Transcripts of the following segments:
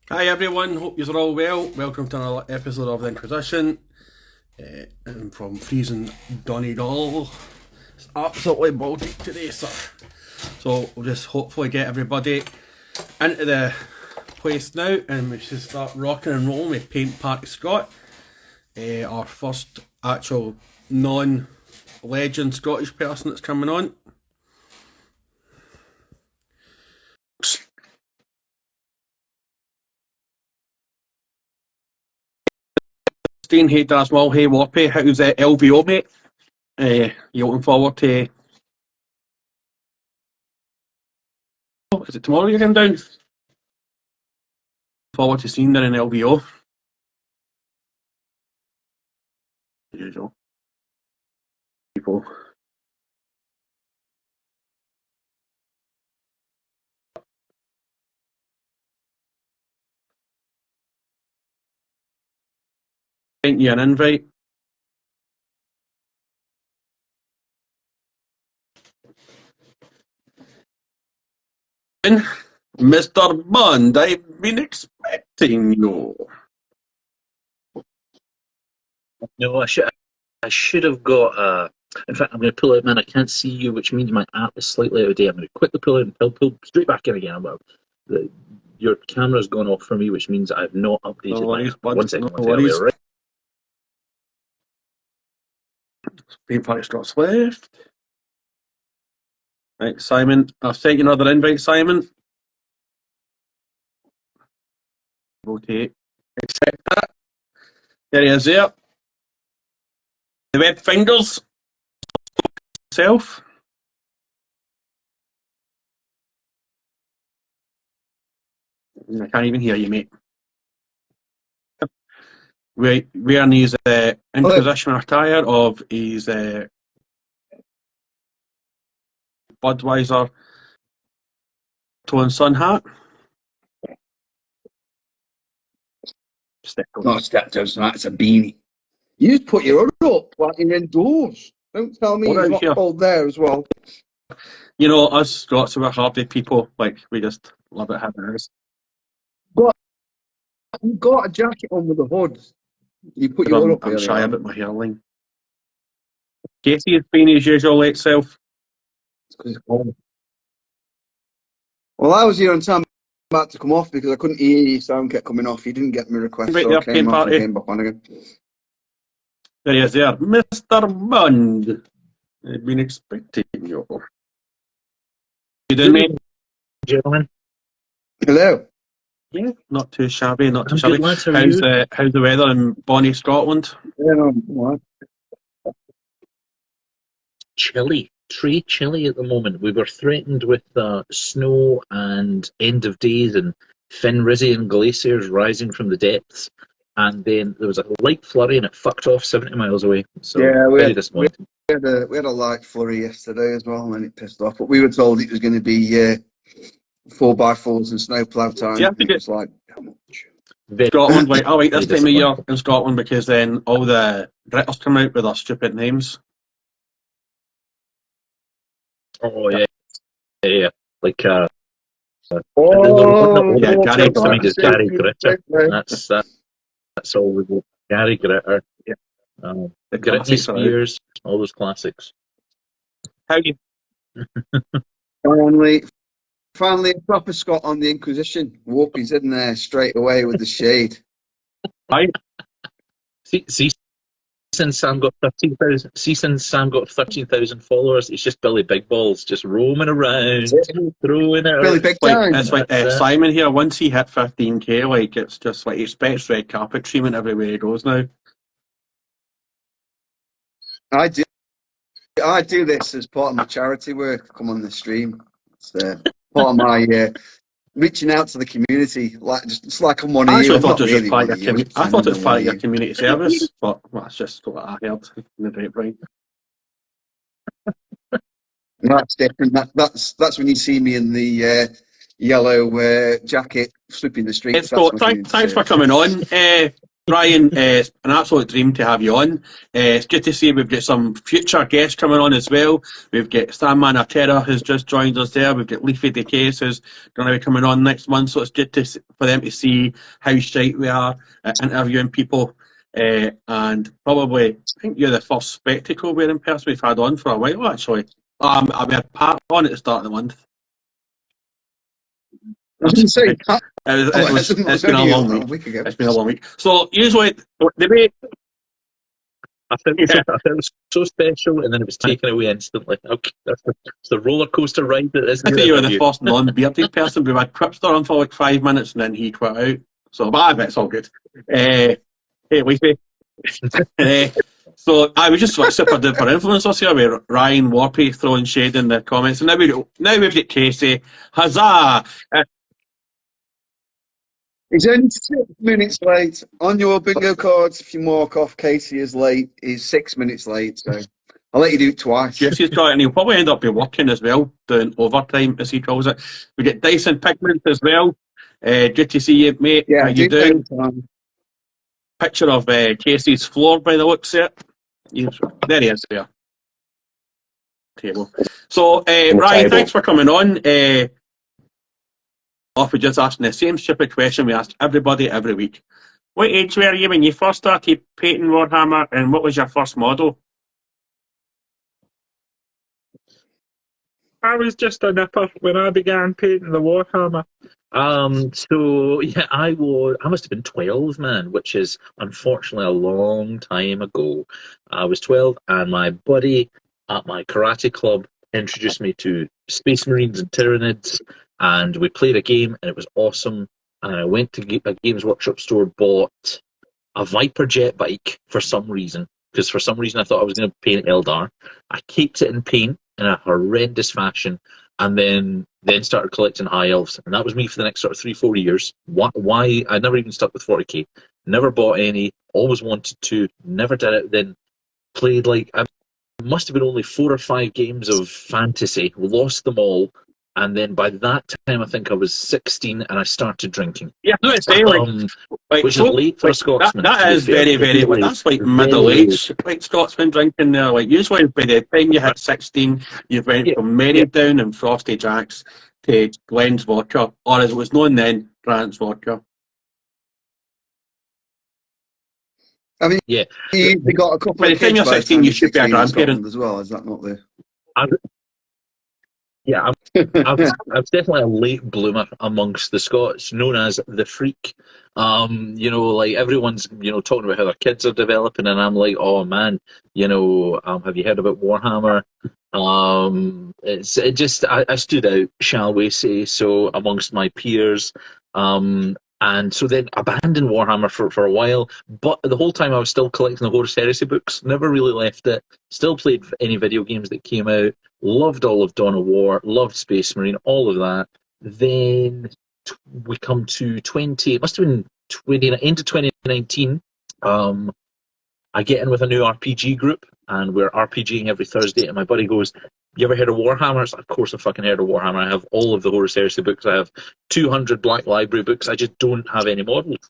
Hi everyone, hope you're all well. Welcome to another episode of the Inquisition. I'm from freezing Donegal. It's absolutely Baltic today, sir. So we'll just hopefully get everybody into the place now and we should start rocking and rolling with Paint Party Scott. Our first actual non-legend Scottish person that's coming on. Staying hey Dasmal, hey Whoppy, how's LVO mate? You looking forward to... Is it tomorrow you're going down? Forward to seeing her in LVO. As usual. People. Sent you an invite. Mr. Bond, I've been expecting you. No, I should have got. In fact, I'm going to pull out, man. I can't see you, which means my app is slightly out of date. I'm going to quickly pull it and pull straight back in again. Well, your camera's gone off for me, which means I've not updated No worries, my. bud. One second, No worries. right? Paint Party Scott's left. Right, Simon. I've sent you another invite, Simon. Rotate. Accept that. There he is there. The web fingers. Self. I can't even hear you, mate. Wearing his Inquisition attire of his Budweiser Tone Sun hat. Not stickers, that's a beanie. You just put your hood up like you're indoors. Don't tell me it's not cold there as well. You know, us Scots, we're hardy people. Like, we just love it having ours. You've got a jacket on with a hood. You put your hood up. I'm shy about my hairline. Casey has been his usual late self. It's because it's cold. Well, I was here on time about to come off because I couldn't hear you, sound kept coming off. You didn't get my request, Right so there, I came off party. and came back on again. There he is there. Mr. Bond. I've been expecting you. You doing, mate? Gentlemen. Hello. Yeah, not too shabby, not too I'm shabby. good, lads. How are How's the weather in Bonnie, Scotland? Yeah, no, what? Chilly. Tree chilly at the moment. We were threatened with snow and end of days and Fenrisian glaciers rising from the depths. And then there was a light flurry and it fucked off 70 miles away. So Yeah, very disappointing. we had a light flurry yesterday as well, and then it pissed off. But we were told it was going to be 4x4s and snowplow time. Yeah, it was like, how much? Scotland, like, I like this time of year in Scotland because then all the British come out with their stupid names. Oh, yeah. Yeah. Like, Gary Gritter. That's all we got. Gary Gritter. Yeah. The Britney Spears, all those classics. How you? Finally, a proper Scot on the Inquisition. Whoopies in there straight away with the shade. Right. See, since Sam got 13,000 followers, it's just Billy Big Balls just roaming around, throwing it. Billy Big Time. It's like Simon here. Once he hit 15k, like it's just like he expects red carpet treatment everywhere he goes now. I do this as part of my charity work. Come on the stream. It's part of my reaching out to the community. It's like I'm one of you. I thought it was part of your community service, but that's just what I heard in the grapevine. That's different. That's when you see me in the yellow jacket sweeping the streets. Thanks for coming on. Ryan, it's an absolute dream to have you on. It's good to see we've got some future guests coming on as well. We've got Sandman Atera who's just joined us there. We've got Leafy Decays who's going to be coming on next month. So it's good for them to see how shite we are at interviewing people. And probably, I think you're the first spectacle wearing person we've had on for a while, actually. We had Pat on at the start of the month. I was going to say, It's been a long week. It's been a long week. So usually the way I think it was so special, and then it was taken away instantly. Okay, that's the roller coaster ride that is. I think you were the first non-bearded person. We had Cripster on for like 5 minutes, and then he quit out. So, but it's all good. Hey, Leafy. So I was just like super duper influencers here with Ryan Warpy throwing shade in the comments, and now we've got Casey. Huzzah! he's only 6 minutes late. On your bingo cards, if you mark off Casey is late, he's 6 minutes late. So I'll let you do it twice. Jesse's got it, and he'll probably end up be working as well, doing overtime, as he calls it. We get Dyson Pigment as well. Good to see you, mate. Yeah, how you doing? Picture of Casey's floor by the looks of it. There he is there. Table. So, Ryan, thanks for coming on. Off with just asking the same stupid question we ask everybody every week. What age were you when you first started painting Warhammer, and what was your first model? I was just a nipper when I began painting the Warhammer. So yeah, I must have been 12, man, which is unfortunately a long time ago. I was 12, and my buddy at my karate club introduced me to Space Marines and Tyranids, and we played a game, and it was awesome. And I went to a Games Workshop store, bought a Viper jet bike for some reason, because for some reason I thought I was going to paint Eldar. I caked it in paint in a horrendous fashion, and then started collecting high elves, and that was me for the next sort of 3-4 years. Why I never even stuck with 40k, never bought any, always wanted to, never did it. Then played like I must have been only 4 or 5 games of fantasy, lost them all, and then by that time I think I was 16 and I started drinking. Yeah, no, it's very which is late for a Scotsman. That is very, very late. That's like middle age, like Scotsman drinking there. Like usually by the time you hit 16, you've went from Merrydown and Frosty Jacks to Glenn's vodka, or as it was known then, Grant's vodka. I mean, yeah, you got a couple by the time you're 16, you should be a grandparent as well. Is that not the? Yeah, I was definitely a late bloomer amongst the Scots, known as the freak. Like everyone's, talking about how their kids are developing, and I'm like, oh man, have you heard about Warhammer? I stood out, shall we say, so amongst my peers. And so then abandoned Warhammer for a while, but the whole time I was still collecting the Horus Heresy books, never really left it, still played any video games that came out, loved all of Dawn of War, loved Space Marine, all of that. Then we come to it must have been into 2019, I get in with a new RPG group, and we're RPGing every Thursday, and my buddy goes, you ever heard of Warhammer? It's like, of course I fucking heard of Warhammer. I have all of the Horus Heresy books. I have 200 Black Library books. I just don't have any models.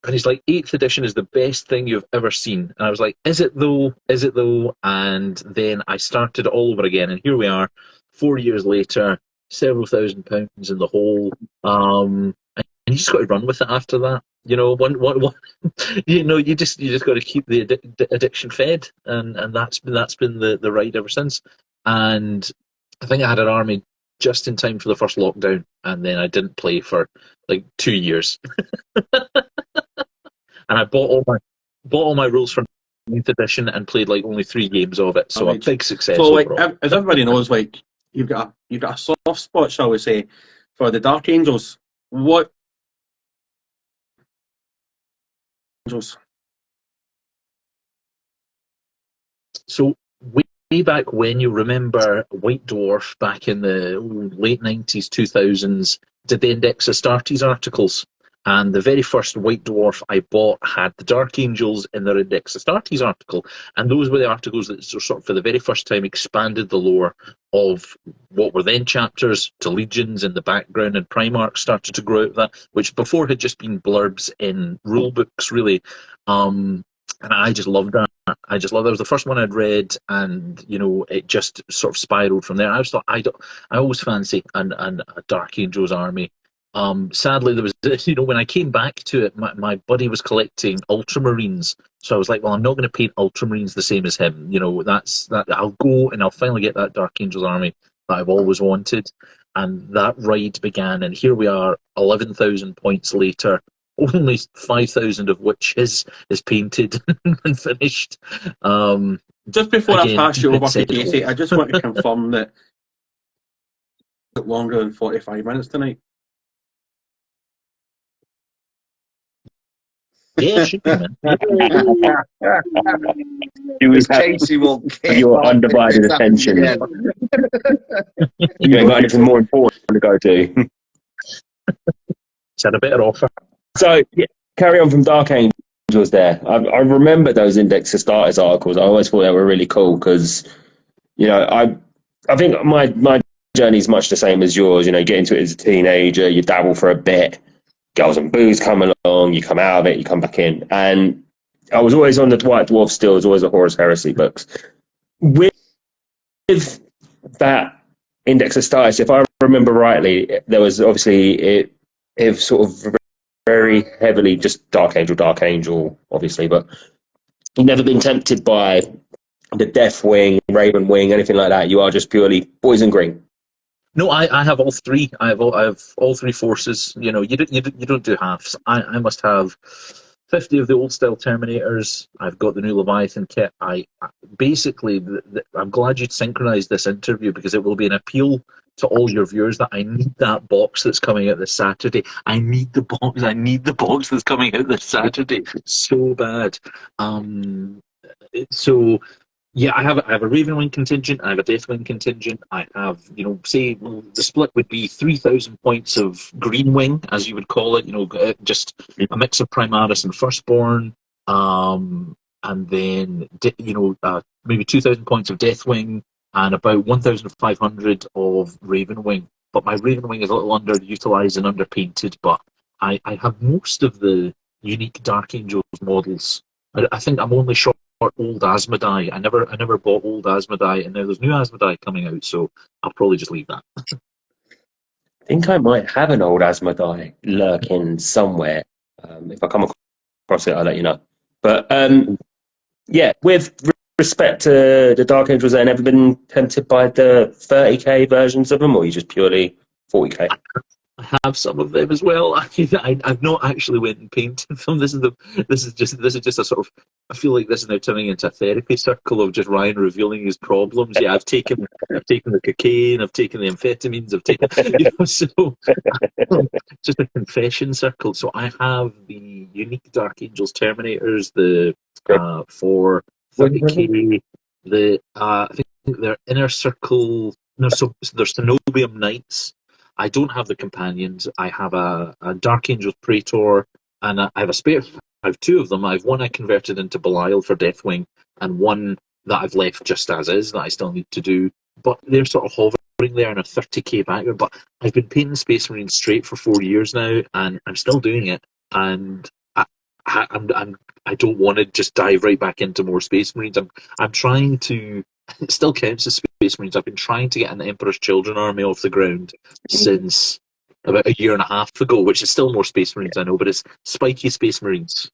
And he's like, 8th edition is the best thing you've ever seen. And I was like, is it though? Is it though? And then I started all over again. And here we are, 4 years later, several £1,000s in the hole. And you just got to run with it after that. You just got to keep the addiction fed, and that's been the ride ever since. And I think I had an army just in time for the first lockdown, and then I didn't play for like 2 years. And I bought all my rules for 9th edition and played like only 3 games of it. So a big success. So like, overall. as everybody knows, like you've got a soft spot, shall we say, for the Dark Angels. What? So way back when, you remember White Dwarf back in the late 90s, 2000s, did the Index Astartes articles. And the very first White Dwarf I bought had the Dark Angels in their Index Astartes article. And those were the articles that sort of, for the very first time, expanded the lore of what were then chapters to legions in the background, and Primarch started to grow out of that, which before had just been blurbs in rule books, really. And I just loved that. I just loved that. It was the first one I'd read, and it just sort of spiraled from there. I just thought I always fancy a Dark Angels army. Sadly, there was when I came back to it, my buddy was collecting Ultramarines, so I was like, well, I'm not going to paint Ultramarines the same as him. That's that. I'll go and I'll finally get that Dark Angels army that I've always wanted, and that ride began. And here we are, 11,000 points later. Only 5,000 of which is painted and finished. Just before again, I pass you over to it's Casey, I just want to confirm that it took longer than 45 minutes tonight. Yeah, it should be, man. Casey will your undivided attention. Yeah. You ain't got anything more important to go to. It's had a better offer. So, yeah, carry on from Dark Angels there. I remember those Index Astartes articles. I always thought they were really cool because, I think my journey is much the same as yours. You get into it as a teenager, you dabble for a bit, girls and booze come along, you come out of it, you come back in. And I was always on the White Dwarf still, as always the Horus Heresy books. With that Index Astartes, if I remember rightly, there was obviously it sort of very heavily just Dark Angel, obviously, but you've never been tempted by the Death Wing, Raven Wing, anything like that. You are just purely boys in green. No, I have all three. I have all three forces. You don't do halves. I must have 50 of the old style Terminators. I've got the new Leviathan kit. I basically, I'm glad you'd synchronized this interview because it will be an appeal to all your viewers that I need that box that's coming out this Saturday. I need the box that's coming out this Saturday so bad. So yeah, I have a Ravenwing contingent. I have a Deathwing contingent. I have, say the split would be 3,000 points of Green Wing, as you would call it. Just a mix of Primaris and Firstborn, and then maybe 2,000 points of Deathwing and about 1,500 of Ravenwing. But my Ravenwing is a little underutilized and underpainted. But I have most of the unique Dark Angels models. I think I'm only short old Asmodai. I never bought old Asmodai, and now there's new Asmodai coming out, so I'll probably just leave that. I think I might have an old Asmodai lurking somewhere. If I come across it, I'll let you know. But yeah, with respect to the Dark Angels, have never been tempted by the 30k versions of them, or you just purely 40k? I have some of them as well. I've not actually went and painted them. This is just a sort of. I feel like this is now turning into a therapy circle of just Ryan revealing his problems. Yeah, I've taken the cocaine, I've taken the amphetamines, I've taken so just a confession circle. So I have the unique Dark Angels Terminators, the for 30k. I think they're Inner Circle. No, so there's Cenobium Knights. I don't have the companions. I have a Dark Angel Praetor, and I have a spare. I have two of them. I have one I converted into Belial for Deathwing, and one that I've left just as is that I still need to do. But they're sort of hovering there in a 30k background. But I've been painting Space Marines straight for 4 years now, and I'm still doing it. And I don't want to just dive right back into more Space Marines. I'm trying to. It still counts as Space Marines. I've been trying to get an Emperor's Children army off the ground since about a year and a half ago, which is still more Space Marines, I know, but it's spiky Space Marines.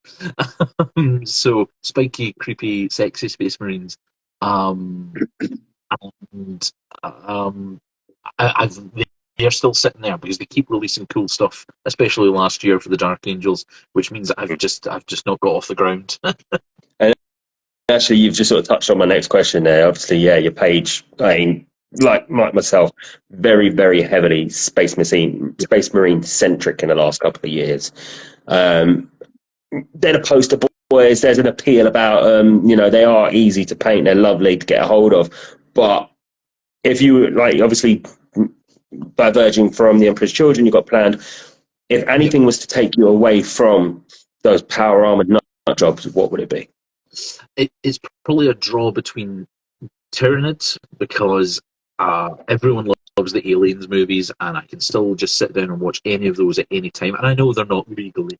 So spiky, creepy, sexy Space Marines. They're still sitting there because they keep releasing cool stuff, especially last year for the Dark Angels, which means that I've just not got off the ground. Actually, you've just sort of touched on my next question there. Obviously, yeah, your page, like myself, very, very heavily Space Marine centric in the last couple of years. They're the poster boys. There's an appeal about they are easy to paint. They're lovely to get a hold of. But if you obviously diverging from the Emperor's Children, you've got planned. if anything was to take you away from those power armored nut jobs, what would it be? It's probably a draw between Tyranids, because everyone loves the Aliens movies, and I can still just sit down and watch any of those at any time. And I know they're not legally,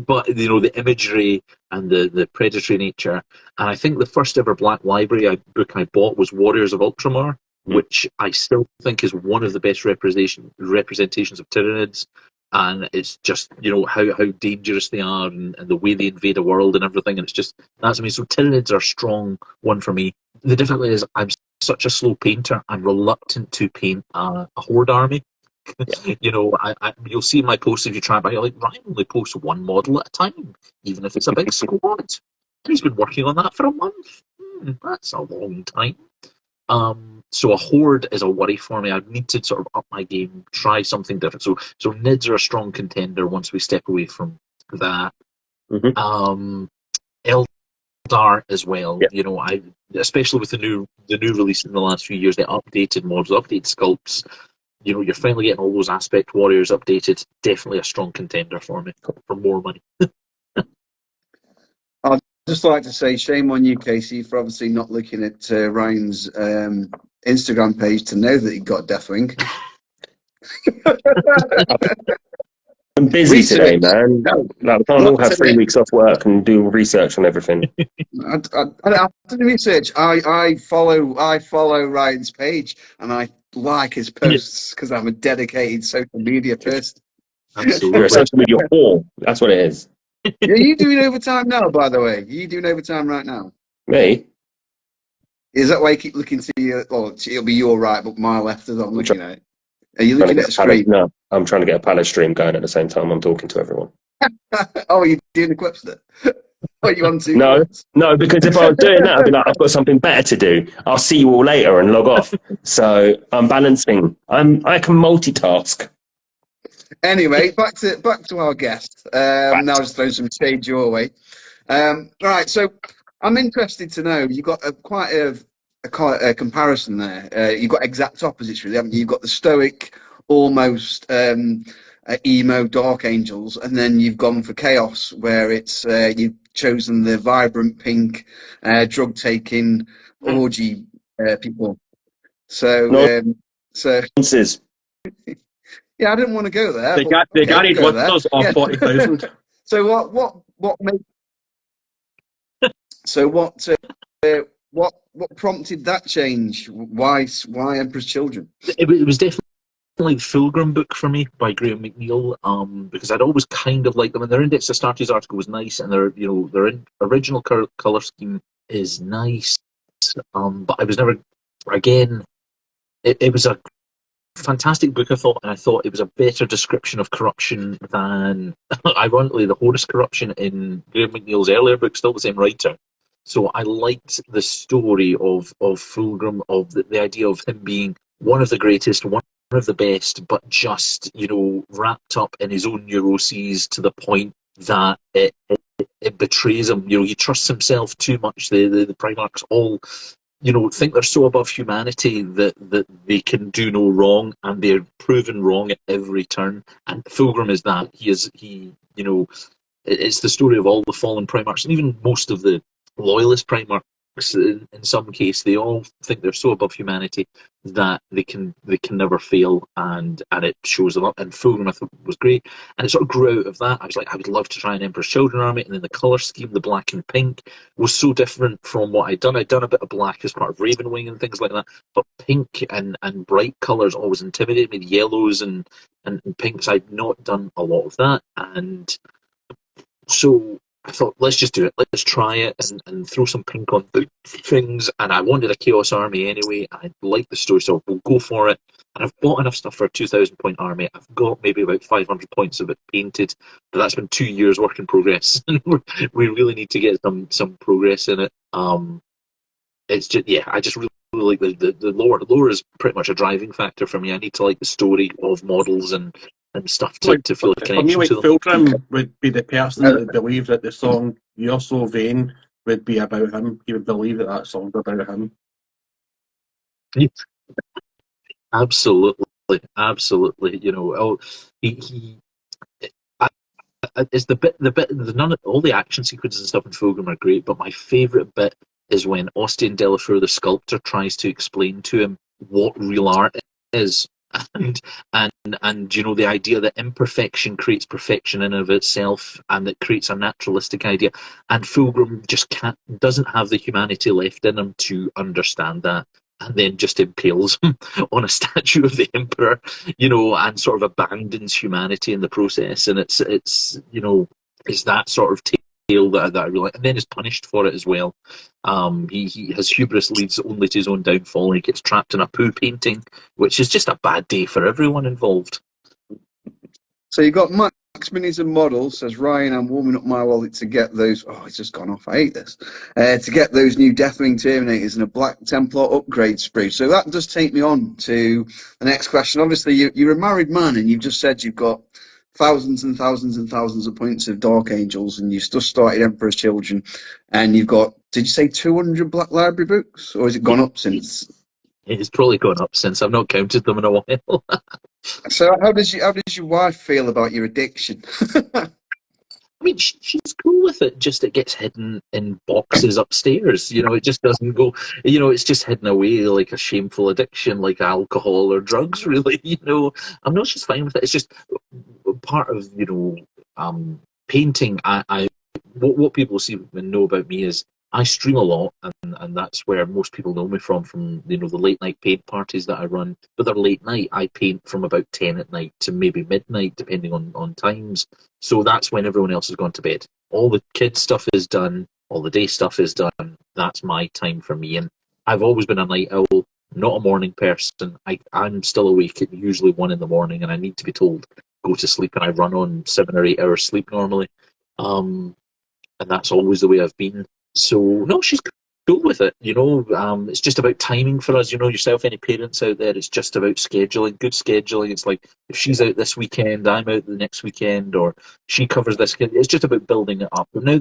but the imagery and the predatory nature. And I think the first ever Black Library book I bought was Warriors of Ultramar, which I still think is one of the best representations of Tyranids. And it's just, how dangerous they are, and the way they invade a world and everything. And that's amazing. So Tyranids are a strong one for me. The difficulty is I'm such a slow painter. I'm reluctant to paint a horde army. You'll see my posts if you try, but Ryan only posts one model at a time, even if it's a big squad. He's been working on that for a month. That's a long time. So a horde is a worry for me. I need to sort of up my game, try something different. So Nids are a strong contender once we step away from that. Mm-hmm. Eldar as well. Yep. I especially with the new release in the last few years, the updated models, updated sculpts. You're finally getting all those aspect warriors updated. Definitely a strong contender for me for more money. I'd just like to say shame on you, Casey, for obviously not looking at Ryan's Instagram page to know that he got Deathwing. I'm busy today, man. We can't all have 3 weeks off work and do research on everything. I did research. I follow Ryan's page, and I like his posts because I'm a dedicated social media person. Absolutely. You're a social media whore. That's what it is. Are you doing overtime now, by the way? Are you doing overtime right now? Me? Is that why you keep looking to your... Well, it'll be your right, but my left as I'm looking at it. Are you looking at the screen? No, I'm trying to get a palette stream going at the same time I'm talking to everyone. Oh, are you doing the quips then? Are you on two? No, because if I was doing that, I'd be like, I've got something better to do. I'll see you all later and log off. So I'm balancing. I can multitask. Anyway, back to our guest. Now just throw some shade your way. Right, so I'm interested to know, you've got quite a comparison there. You've got exact opposites, really, haven't you? You've got the stoic, almost emo Dark Angels, and then you've gone for Chaos, where it's you've chosen the vibrant pink, drug-taking orgy people. So, yeah, I didn't want to go there. They carried with us of 40,000. So what made? So what prompted that change? Why Emperor's Children? It was definitely the Fulgrim book for me by Graham McNeil, because I'd always kind of liked them, and their Index Astartes article was nice, and their original color scheme is nice, but I was never, again, it was a fantastic book, I thought, and I thought it was a better description of corruption than, ironically, the Horus corruption in Graham McNeil's earlier book, still the same writer. So I liked the story of Fulgrim, of the idea of him being one of the greatest, one of the best, but just, wrapped up in his own neuroses to the point that it betrays him. He trusts himself too much. The Primarchs all, think they're so above humanity that they can do no wrong, and they're proven wrong at every turn. And Fulgrim is that. It's the story of all the fallen Primarchs, and even most of the loyalist Primarchs. In some case, they all think they're so above humanity that they can never fail, and it shows them up. And Fulgrim, I thought, was great, and it sort of grew out of that. I was like, I would love to try an Emperor's Children army, and then the colour scheme, the black and pink, was so different from what I'd done. I'd done a bit of black as part of Ravenwing and things like that, but pink and bright colours always intimidated me. The yellows and pinks, I'd not done a lot of that, and so I thought, let's just do it. Let's try it and throw some pink on things. And I wanted a Chaos army anyway. I liked the story, so we'll go for it. And I've bought enough stuff for a 2,000 point army. I've got maybe about 500 points of it painted, but that's been 2 years work in progress. We really need to get some progress in it. It's just, I just really like the lore. The lore is pretty much a driving factor for me. I need to like the story of models and stuff to feel a connection for me, to them. Fulgrim would be the person that would believe that the song "You're So Vain" would be about him. He would believe that song's about him. Absolutely. It's none of all the action sequences and stuff in Fulgrim are great, but my favourite bit is when Austin Delafleur, the sculptor, tries to explain to him what real art is, and and you know, the idea that imperfection creates perfection in and of itself, and that creates a naturalistic idea, and Fulgrim just doesn't have the humanity left in him to understand that, and then just impales him on a statue of the Emperor, you know, and sort of abandons humanity in the process. And it's you know, it's that sort of tale that I really like. And then is punished for it as well. His hubris leads only to his own downfall. He gets trapped in a poo painting, which is just a bad day for everyone involved. So you've got Max Minis and Models, says Ryan, I'm warming up my wallet to get those. Oh, it's just gone off. I hate this. To get those new Deathwing Terminators and a Black Templar upgrade spree. So that does take me on to the next question. Obviously, you're a married man, and you've just said you've got thousands and thousands and thousands of points of Dark Angels, and you've just started Emperor's Children, and you've got, did you say 200 Black Library books, or has it gone up since? It's probably gone up since. I've not counted them in a while. So how does your wife feel about your addiction? I mean, she's cool with it, just it gets hidden in boxes upstairs. You know, it just doesn't go, you know, it's just hidden away like a shameful addiction, like alcohol or drugs, really. You know, I'm not just fine with it. It's just part of, you know, painting. What people see and know about me is I stream a lot, and that's where most people know me from, you know, the late night paint parties that I run. But they're late night. I paint from about 10 at night to maybe midnight, depending on times. So that's when everyone else has gone to bed. All the kids' stuff is done. All the day stuff is done. That's my time for me. And I've always been a night owl, not a morning person. I'm still awake at usually 1 a.m, and I need to be told, go to sleep. And I run on 7 or 8 hours sleep normally. And that's always the way I've been. So, no, she's cool with it, you know. It's just about timing for us, you know, yourself, any parents out there, it's just about scheduling, good scheduling. It's like, if she's out this weekend, I'm out the next weekend, or she covers this. It's just about building it up. But now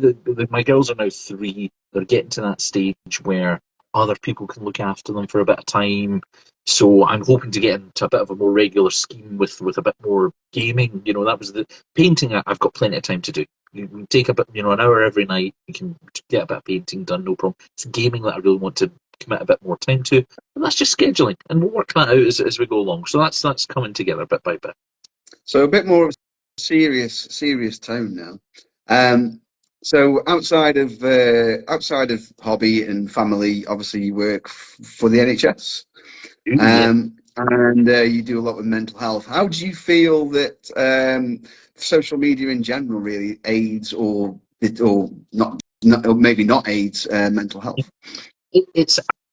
my girls are now 3, they're getting to that stage where other people can look after them for a bit of time. So I'm hoping to get into a bit of a more regular scheme with a bit more gaming. You know, that was the painting. I've got plenty of time to do. You take a bit, you know, an hour every night. You can get a bit of painting done, no problem. It's gaming that I really want to commit a bit more time to, and that's just scheduling, and we'll work that out as we go along. So that's coming together bit by bit. So a bit more of a serious tone now. So outside of hobby and family, obviously you work for the NHS, and you do a lot with mental health. How do you feel that social media in general really aids or not or maybe not aids mental health?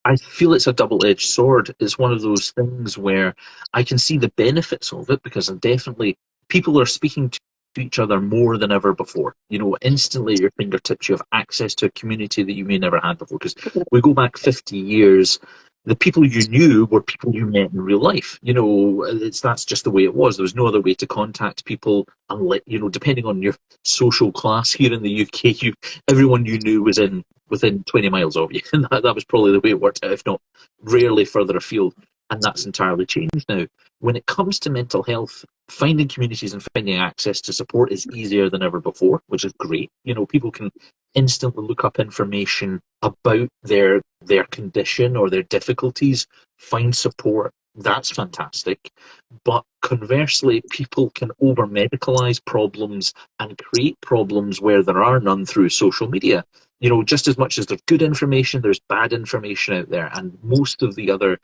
I feel it's a double-edged sword. It's one of those things where I can see the benefits of it, because definitely people are speaking to each other more than ever before. You know, instantly at your fingertips, you have access to a community that you may never had before. Because we go back 50 years, the people you knew were people you met in real life. You know, that's just the way it was. There was no other way to contact people, unless, you know, depending on your social class here in the UK, everyone you knew was within 20 miles of you. And that was probably the way it worked out, if not rarely further afield. And that's entirely changed now. When it comes to mental health, finding communities and finding access to support is easier than ever before, which is great. You know, people can instantly look up information about their condition or their difficulties, find support. That's fantastic. But conversely, people can over-medicalize problems and create problems where there are none through social media. You know, just as much as there's good information, there's bad information out there. And most of the other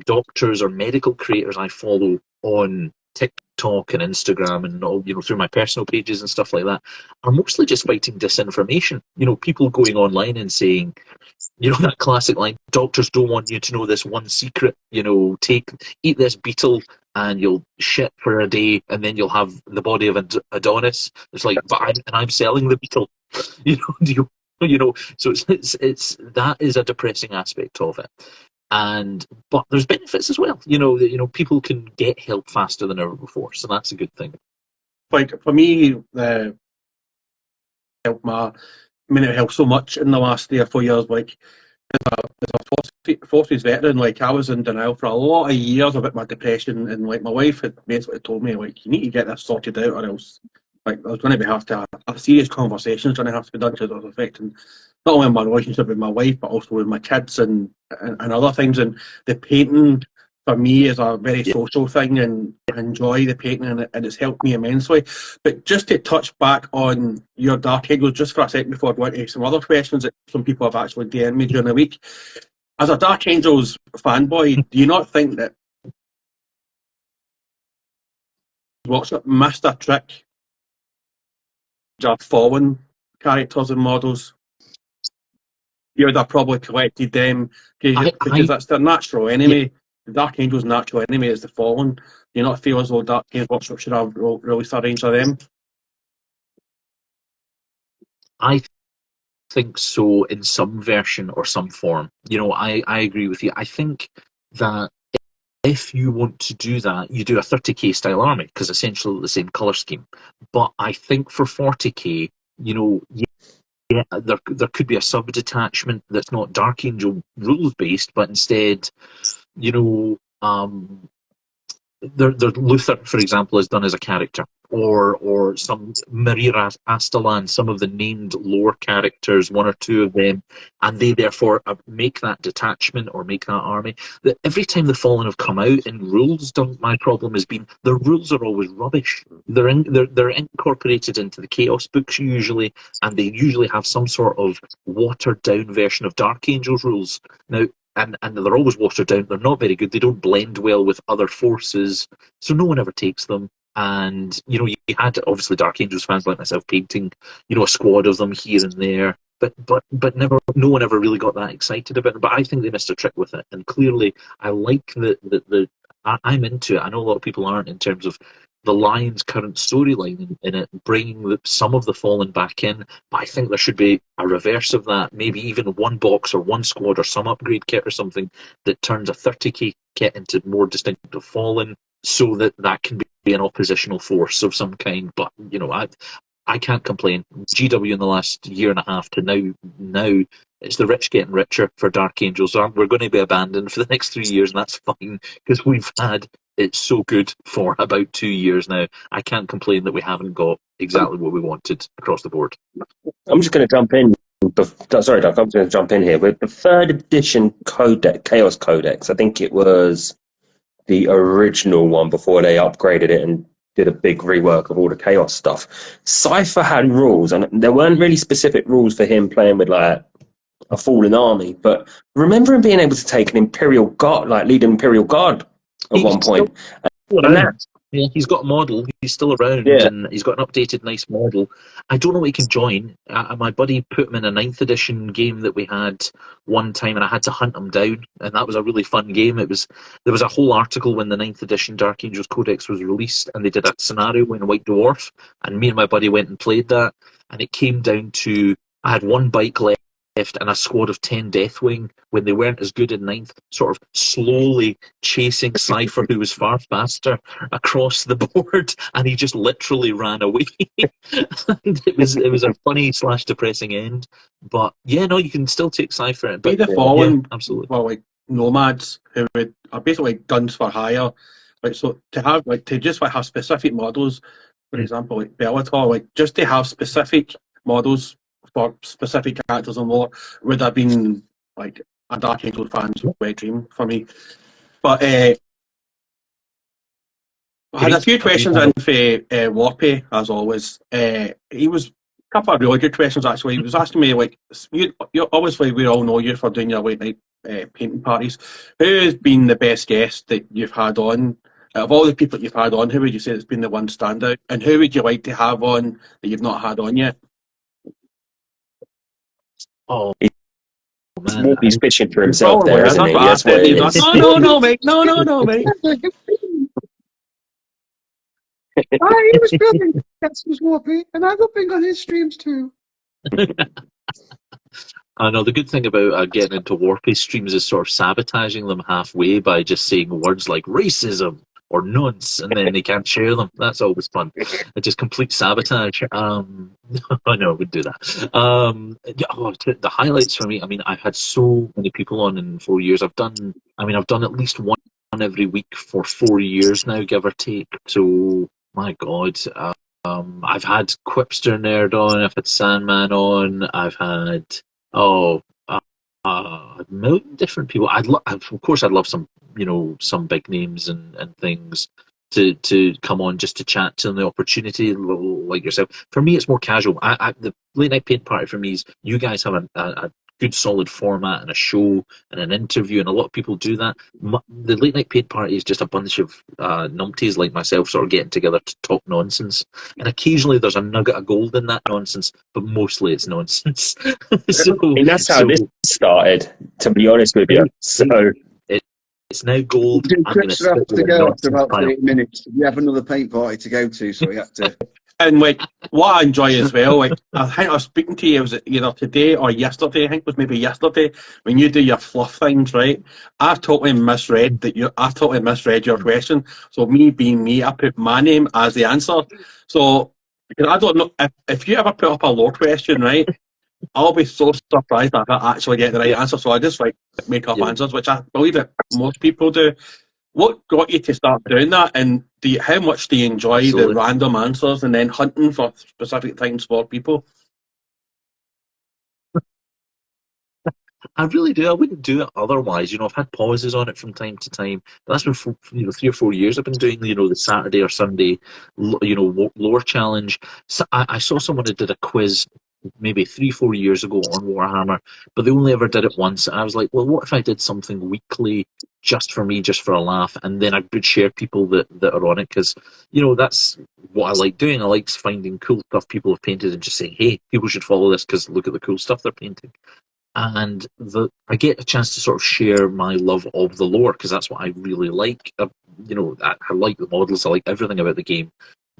doctors or medical creators I follow on TikTok and Instagram and all, you know, through my personal pages and stuff like that, are mostly just fighting disinformation. You know, people going online and saying, you know, that classic line, doctors don't want you to know this one secret, you know, eat this beetle and you'll shit for a day and then you'll have the body of Adonis. It's like, but I'm selling the beetle. You know, you know, so it's that is a depressing aspect of it. But there's benefits as well. You know, people can get help faster than ever before, so that's a good thing. Like for me, helped my mental health so much in the last 3 or 4 years. Like as a Forces veteran, like I was in denial for a lot of years about my depression, and like my wife had basically told me, like, you need to get this sorted out, or else, like, there's going to have to a serious conversations going to have to be done, because it was affecting not only my relationship with my wife, but also with my kids and other things. And the painting for me is a very social thing, and I enjoy the painting, and it's helped me immensely. But just to touch back on your Dark Angels just for a second before I go into some other questions that some people have actually DM'd me during the week. As a Dark Angels fanboy, do you not think that what's it, missed a trick of fallen characters and models? You would have probably collected them because that's their natural enemy. Yeah. The Dark Angels' natural enemy is the fallen. Do you not feel as though Dark Angels should have released a range of them? I think so, in some version or some form. You know, I agree with you. I think that if you want to do that, you do a 30k style army, because essentially the same colour scheme. But I think for 40k, you know, yeah, there could be a sub-detachment that's not Dark Angel rules-based, but instead, you know, Luther, for example, is done as a character, or some Marira Astalan, some of the named lore characters, one or two of them, and they therefore make that detachment or make that army. Every time the Fallen have come out in rules, my problem has been the rules are always rubbish. They're incorporated into the Chaos books usually, and they usually have some sort of watered down version of Dark Angels rules. Now, and they're always watered down. They're not very good. They don't blend well with other forces, so no one ever takes them. And, you know, you had, obviously, Dark Angels fans like myself painting, you know, a squad of them here and there, but never, no one ever really got that excited about it. But I think they missed a trick with it. And clearly, I like I'm into it. I know a lot of people aren't, in terms of the Lion's current storyline in it, bringing some of the Fallen back in, but I think there should be a reverse of that, maybe even one box or one squad or some upgrade kit or something that turns a 30k kit into more distinctive Fallen, so that can be an oppositional force of some kind. But, you know, I can't complain. GW in the last year and a half to now, it's the rich getting richer for Dark Angels. We're going to be abandoned for the next 3 years, and that's fine, because we've had it so good for about 2 years now. I can't complain that we haven't got exactly what we wanted across the board. I'm just going to jump in. Sorry, Doc, I'm going to jump in here. With the 3rd edition Chaos Codex, I think it was the original one before they upgraded it and did a big rework of all the Chaos stuff. Cypher had rules, and there weren't really specific rules for him playing with, like, a fallen army, but remember him being able to take an Imperial Guard, like lead an Imperial Guard at one point. Yeah, he's got a model. He's still around, and he's got an updated, nice model. I don't know what he can join. My buddy put him in a 9th edition game that we had one time, and I had to hunt him down, and that was a really fun game. There was a whole article when the 9th edition Dark Angels Codex was released, and they did a scenario in White Dwarf, and me and my buddy went and played that, and it came down to, I had one bike left and a squad of 10 Deathwing, when they weren't as good in 9th, sort of slowly chasing Cypher, who was far faster, across the board, and he just literally ran away. And it was a funny / depressing end. But yeah, no, you can still take Cypher. But the Fallen, absolutely. Well, like nomads who are basically like guns for hire. Like, so to have have specific models, for example, like Bellator, like just to have specific models for specific characters and lore would have been like a Dark Angel fan's wet dream for me. But I had a few questions in for Warpy, as always. He was a couple of really good questions, actually. He was asking me, like, you obviously we all know you for doing your late night painting parties. Who has been the best guest that you've had on? Out of all the people you've had on, who would you say has been the one standout? And who would you like to have on that you've not had on yet? Oh, man. He's fishing for himself there, isn't he? That's what it is. No, mate. No, mate. He was building that's his Warpy, and I've been on his streams too. I know the good thing about getting into Warpy streams is sort of sabotaging them halfway by just saying words like racism or nonce, and then they can't share them. That's always fun. It's just complete sabotage. I know, I would do that. The highlights for me. I mean, I've had so many people on in 4 years. I've done at least one every week for 4 years now, give or take. So, my God. I've had Quipster Nerd on, I've had Sandman on, I've had a million different people. Of course, I'd love some, some big names and things to come on just to chat to them, the opportunity, like yourself. For me, it's more casual. The late night paint party for me is you guys have a good solid format and a show and an interview, and a lot of people do that. The late night paint party is just a bunch of numpties like myself sort of getting together to talk nonsense, and occasionally there's a nugget of gold in that nonsense, but mostly it's nonsense. That's how this started, to be honest with you. So it's now gold. Chris will have to go after about 30 minutes. We have another paint party to go to, so we have to. And like, what I enjoy as well, like, I think I was speaking to you, was it either today or yesterday? I think it was maybe yesterday, when you do your fluff things, right? I totally misread your question. So me being me, I put my name as the answer. So because I don't know if you ever put up a lore question, right? I'll be so surprised if I actually get the right answer. So I just like make up answers, which I believe that most people do. What got you to start doing that, and how much do you enjoy the random answers and then hunting for specific things for people? I really do. I wouldn't do it otherwise. I've had pauses on it from time to time. But that's been for 3 or 4 years. I've been doing the Saturday or Sunday lore challenge. So I saw someone who did a quiz maybe 3-4 years ago on Warhammer, but they only ever did it once. And I was like, well, what if I did something weekly just for me, just for a laugh, and then I would share people that are on it, because that's what I like doing. I like finding cool stuff people have painted and just saying, hey, people should follow this because look at the cool stuff they're painting. And I get a chance to sort of share my love of the lore, because that's what I really like. I like the models, I like everything about the game,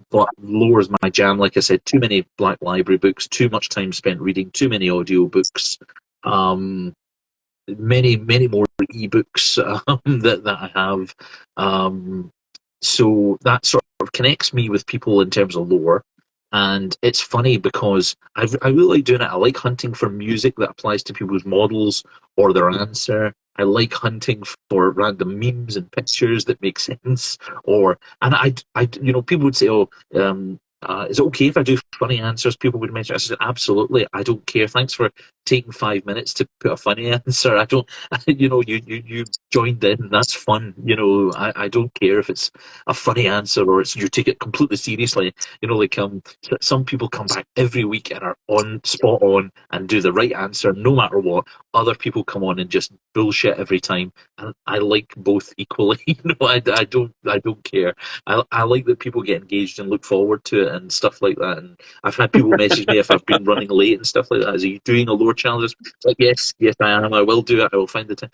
but lore is my jam. Like I said, too many Black Library books, too much time spent reading, too many audio books, many more ebooks that I have. So that sort of connects me with people in terms of lore. And it's funny because I really like doing it. I like hunting for music that applies to people's models or their answer. I like hunting for random memes and pictures that make sense. People would say, is it okay if I do funny answers? People would mention. I said, absolutely. I don't care. Thanks for taking 5 minutes to put a funny answer. I don't. You joined in. That's fun. I don't care if it's a funny answer or it's you take it completely seriously. Some people come back every week and are spot on and do the right answer no matter what. Other people come on and just bullshit every time, and I like both equally. I don't care. I like that people get engaged and look forward to it and stuff like that. And I've had people message me if I've been running late and stuff like that. Is he doing a lore challenge? It's like, yes, I am. I will do it. I will find the time.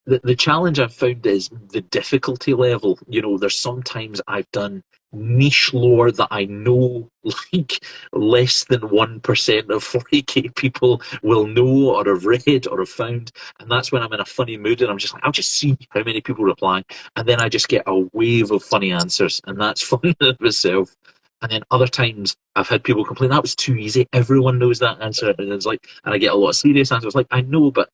The challenge I've found is the difficulty level. There's sometimes I've done niche lore that I know like less than 1% of 40k people will know or have read or have found, and that's when I'm in a funny mood and I'm just like, I'll just see how many people reply, and then I just get a wave of funny answers, and that's fun in itself. And then other times I've had people complain that was too easy, everyone knows that answer, and it's like, and I get a lot of serious answers like, I know, but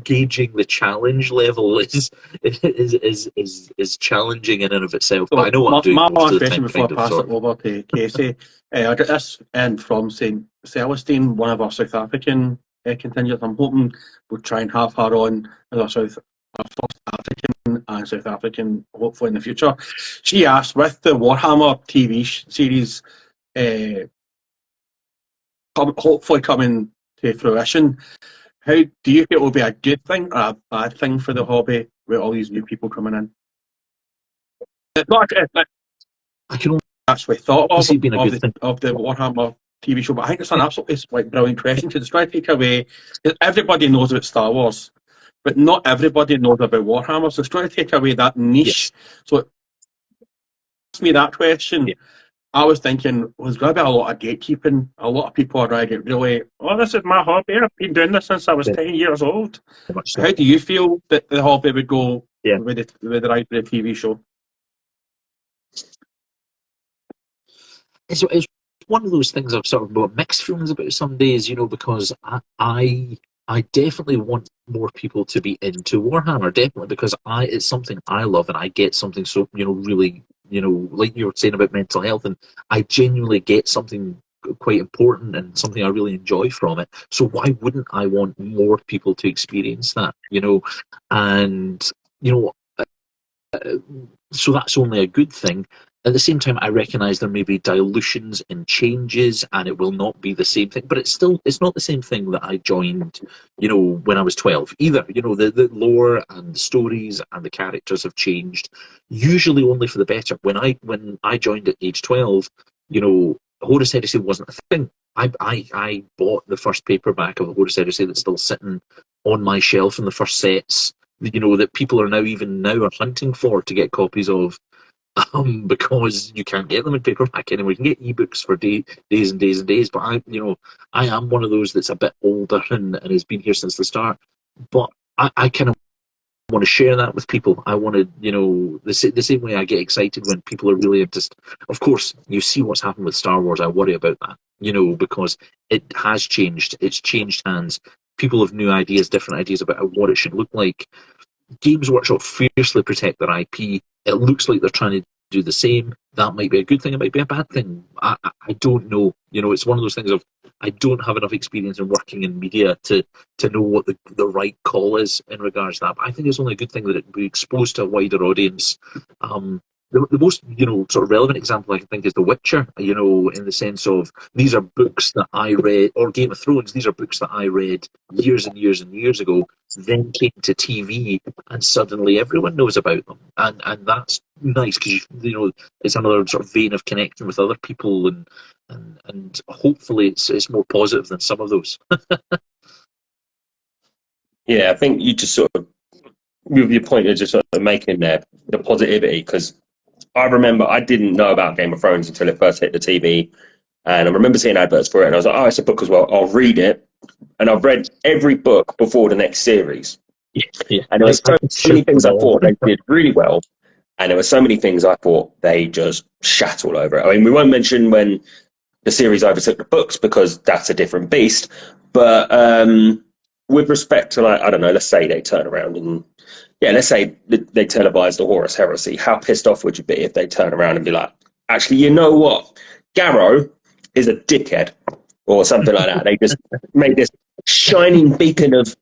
gauging the challenge level is challenging in and of itself. But I know what I'm doing. My last question before I pass it over to Casey, I got this in from St. Celestine, one of our South African contingents. I'm hoping we'll try and have her on as our South African and South African, hopefully in the future. She asked, with the Warhammer TV series hopefully coming to fruition, how do you think it will be a good thing or a bad thing for the hobby with all these new people coming in? It's not, I can actually thought of being a good thing of the Warhammer TV show, but I think it's an absolutely brilliant question to try to take away. Everybody knows about Star Wars, but not everybody knows about Warhammer. So try to take away that niche. Yes. So ask me that question. Yeah. I was thinking there's going to be a lot of gatekeeping. A lot of people are going to get really, this is my hobby. I've been doing this since I was 10 years old. So. How do you feel that the hobby would go with the rise of the TV show? it's one of those things I've sort of got mixed feelings about some days, because I definitely want more people to be into Warhammer, definitely, because it's something I love, and I get something so, really, like you were saying about mental health, and I genuinely get something quite important and something I really enjoy from it. So why wouldn't I want more people to experience that, And, so that's only a good thing. At the same time, I recognise there may be dilutions and changes, and it will not be the same thing. But it's not the same thing that I joined, when I was 12 either. The lore and the stories and the characters have changed, usually only for the better. When I joined at age 12, Horus Heresy wasn't a thing. I bought the first paperback of Horus Heresy that's still sitting on my shelf in the first sets, that people are even now hunting for to get copies of, because you can't get them in paperback anymore. You can get ebooks for days and days and days. But I am one of those that's a bit older and has been here since the start. But I kind of want to share that with people. I want to, the same way I get excited when people are really into. Of course, you see what's happened with Star Wars. I worry about that, because it has changed. It's changed hands. People have new ideas, different ideas about what it should look like. Games Workshop fiercely protect their IP. It looks like they're trying to do the same. That might be a good thing. It might be a bad thing. I don't know. It's one of those things of I don't have enough experience in working in media to know what the right call is in regards to that. But I think it's only a good thing that it be exposed to a wider audience. The most, sort of relevant example I can think is The Witcher, in the sense of these are books that I read, or Game of Thrones, these are books that I read years and years and years ago, then came to TV, and suddenly everyone knows about them. And that's nice, because, it's another sort of vein of connecting with other people, and hopefully it's more positive than some of those. Yeah, I think you just sort of, with your point you're just sort of making there, the positivity, because I remember I didn't know about Game of Thrones until it first hit the TV, and I remember seeing adverts for it, and I was like, oh, it's a book as well, I'll read it. And I've read every book before the next series. Yeah. And there were so many things I thought they did really well, and there were so many things I thought they just shat all over it. I mean, we won't mention when the series overtook the books, because that's a different beast, but with respect to, like, I don't know, let's say they turn around and, let's say they televise the Horus Heresy. How pissed off would you be if they turn around and be like, actually, you know what? Garrow is a dickhead, or something like that. They just made this shining beacon of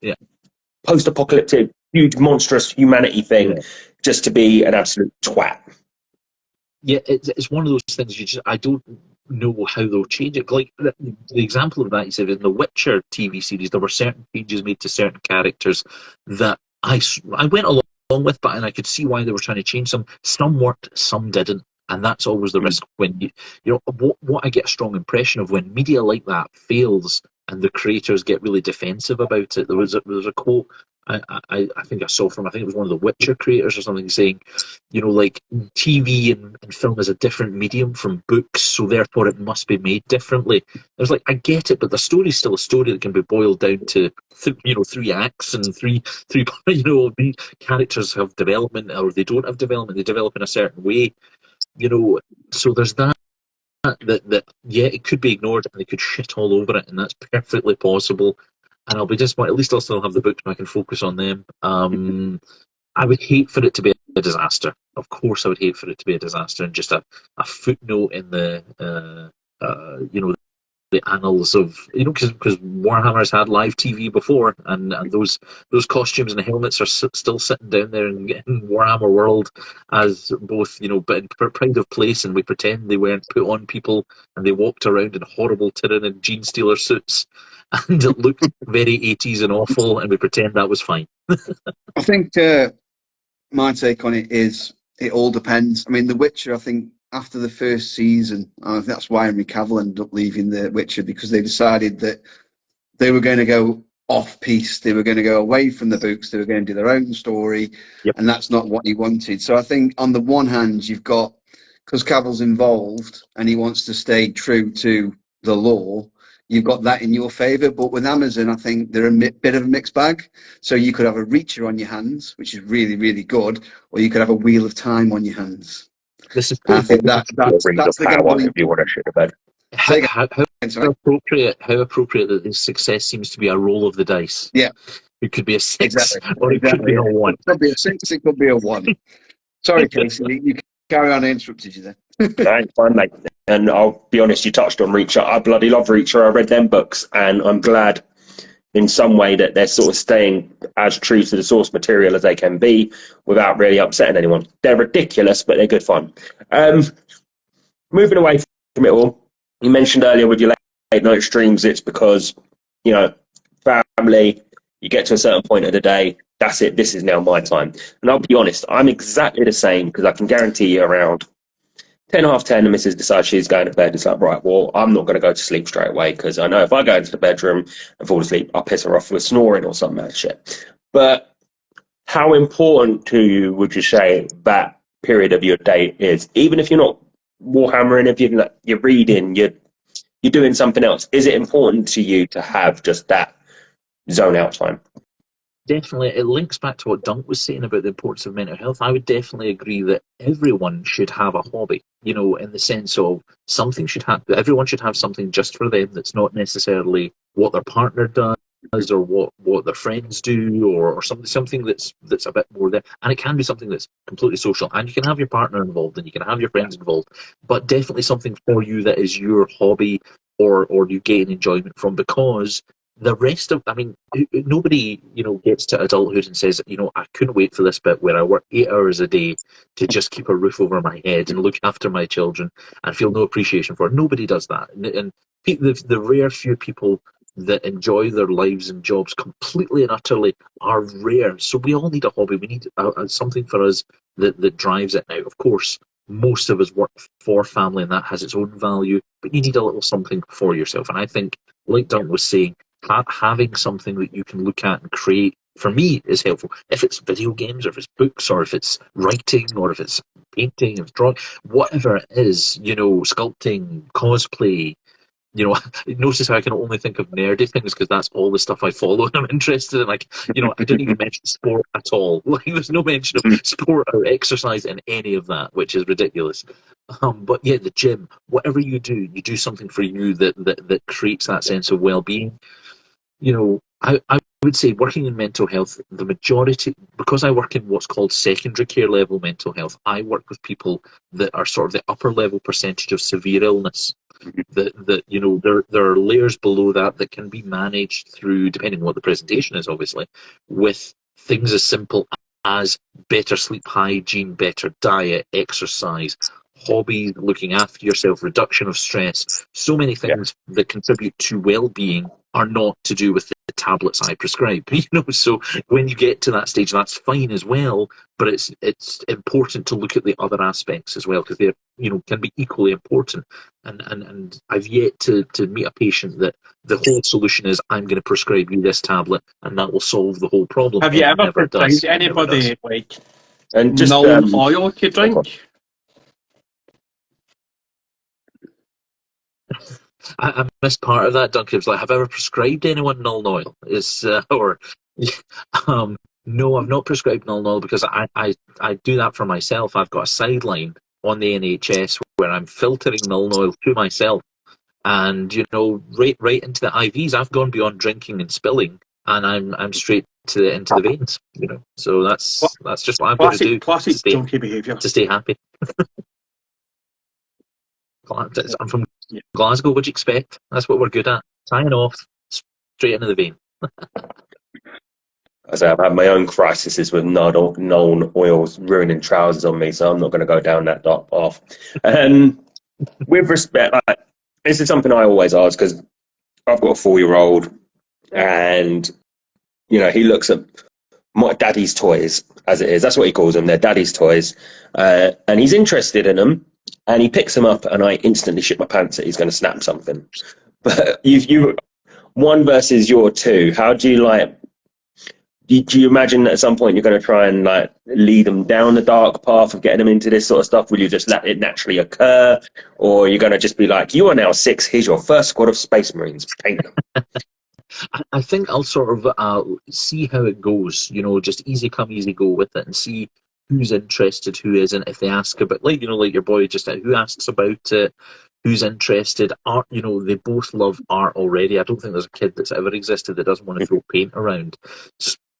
post-apocalyptic, huge, monstrous humanity thing just to be an absolute twat. Yeah, it's one of those things I don't know how they'll change it. Like the example of that, you said in the Witcher TV series, there were certain changes made to certain characters that I went along with, and I could see why they were trying to change them. Some worked, some didn't, and that's always the risk when what I get a strong impression of when media like that fails and the creators get really defensive about it. There was a quote I think I saw from, I think it was one of the Witcher creators or something, saying, like TV and film is a different medium from books, so therefore it must be made differently. I was like, I get it, but the story's still a story that can be boiled down to 3 acts and three the characters have development, or they don't have development, they develop in a certain way, so there's that it could be ignored and they could shit all over it, and that's perfectly possible. And I'll be disappointed. At least I'll still have the books and I can focus on them. I would hate for it to be a disaster. Of course, I would hate for it to be a disaster and just a footnote in the the annals of, because Warhammer's had live TV before, and those costumes and helmets are still sitting down there in Warhammer World as both, but in pride of place, and we pretend they weren't put on people and they walked around in horrible Tyranid gene stealer suits and it looked very 80s and awful, and we pretend that was fine. I think my take on it is it all depends. I mean, The Witcher, I think, after the first season, I think that's why Henry Cavill ended up leaving The Witcher, because they decided that they were going to go off-piste. They were going to go away from the books. They were going to do their own story, and that's not what he wanted. So I think on the one hand, you've got, because Cavill's involved and he wants to stay true to the lore, you've got that in your favour. But with Amazon, I think they're a bit of a mixed bag. So you could have a Reacher on your hands, which is really, really good, or you could have a Wheel of Time on your hands. This is I think that's Rings of the game power we if you want to shit the bed. Say how sorry. how appropriate that this success seems to be a roll of the dice. Yeah. It could be a 6 Exactly. or it could be a 1. It could be a 6, it could be a 1. Sorry, Casey, you carry on. I interrupted you there. No, it's fine, mate. And I'll be honest, you touched on Reacher. I bloody love Reacher. I read them books, and I'm glad in some way that they're sort of staying as true to the source material as they can be without really upsetting anyone. They're ridiculous, but they're good fun. Moving away from it all, you mentioned earlier with your late night streams, it's because, you know, family, you get to a certain point of the day, that's it, this is now my time. And I'll be honest, I'm exactly the same, because I can guarantee you around 10, half 10, the missus decides she's going to bed. It's like, right, well, I'm not going to go to sleep straight away, because I know if I go into the bedroom and fall asleep, I'll piss her off with snoring or some mad shit. But how important to you would you say that period of your day is? Even if you're not Warhammering, if you're reading, you're doing something else, is it important to you to have just that zone out time? Definitely, it links back to what Dunk was saying about the importance of mental health. I would definitely agree that everyone should have a hobby, you know, in the sense of everyone should have something just for them that's not necessarily what their partner does or what their friends do, or something that's a bit more there. And it can be something that's completely social, and you can have your partner involved and you can have your friends involved, but definitely something for you that is your hobby or you gain enjoyment from, because the rest of, I mean, nobody, you know, gets to adulthood and says, you know, I couldn't wait for this bit where I work 8 hours a day to just keep a roof over my head and look after my children and feel no appreciation for it. Nobody does that. And the rare few people that enjoy their lives and jobs completely and utterly are rare. So we all need a hobby. We need something for us that drives it. Now, of course, most of us work for family and that has its own value, but you need a little something for yourself. And I think, like Dunk was saying, having something that you can look at and create, for me, is helpful. If it's video games, or if it's books, or if it's writing, or if it's painting, if it's drawing, whatever it is, you know, sculpting, cosplay, you know, notice how I can only think of nerdy things because that's all the stuff I follow and I'm interested in. Like, you know, I didn't even mention sport at all. Like, there's no mention of sport or exercise in any of that, which is ridiculous. But yeah, the gym, whatever you do something for you that creates that sense of well-being. You know, I would say working in mental health, the majority, because I work in what's called secondary care level mental health, I work with people that are sort of the upper level percentage of severe illness. That you know, there are layers below that can be managed through, depending on what the presentation is, obviously, with things as simple as better sleep hygiene, better diet, exercise, hobbies, looking after yourself, reduction of stress. So many things that contribute to well-being are not to do with the tablets I prescribe. You know, so when you get to that stage, that's fine as well. But it's important to look at the other aspects as well, because they're, you know, can be equally important. And I've yet to meet a patient that the whole solution is, I'm going to prescribe you this tablet and that will solve the whole problem. Have you ever prescribed anybody like and just null oil to drink? I missed part of that, Duncan. It was like, have I ever prescribed anyone null oil? No, I've not prescribed null oil because I do that for myself. I've got a sideline on the NHS where I'm filtering null oil to myself, and you know, right into the IVs. I've gone beyond drinking and spilling, and I'm straight into the veins. You know, so that's just what I've got to do. Classic junkie behaviour to stay happy. I'm from Glasgow. What do you expect? That's what we're good at. Tying off straight into the vein. As I've had my own crises with known oils ruining trousers on me, so I'm not going to go down that dark path. With respect, this is something I always ask because I've got a 4-year-old, and you know, he looks at my daddy's toys, as it is. That's what he calls them. They're daddy's toys, and he's interested in them. And he picks them up, and I instantly shit my pants that he's going to snap something. But you 1 versus your 2. How do you like? Do you imagine that at some point you're going to try and like lead them down the dark path of getting them into this sort of stuff? Will you just let it naturally occur, or are you going to just be like, you are now 6. Here's your first squad of Space Marines. Paint them. I think I'll sort of see how it goes. You know, just easy come, easy go with it, and see who's interested, who isn't. If they ask about, like like your boy just said, who asks about it, who's interested. Art, they both love art already. I don't think there's a kid that's ever existed that doesn't want to throw paint around.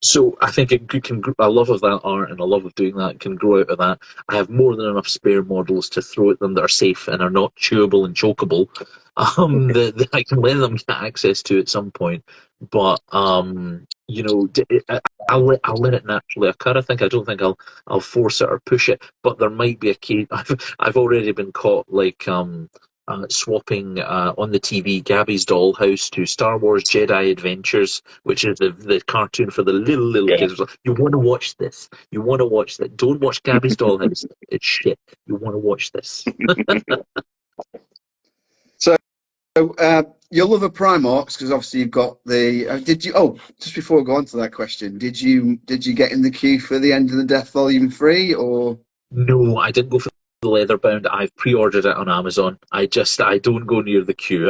So I think it can a love of that art and a love of doing that can grow out of that. I have more than enough spare models to throw at them that are safe and are not chewable and chokeable. That I can let them get access to at some point. But I'll let it naturally occur. I don't think I'll force it or push it. But there might be a case. I've already been caught swapping on the TV Gabby's Dollhouse to Star Wars Jedi Adventures, which is the cartoon for the little kids. You want to watch this. You want to watch that. Don't watch Gabby's Dollhouse. It's shit. You want to watch this. So you'll love a Primarchs because obviously you've got the. Did you? Oh, just before we go on to that question, did you get in the queue for the End of the Death Volume 3 or? No, I didn't go for the leatherbound. I've pre-ordered it on Amazon. I don't go near the queue.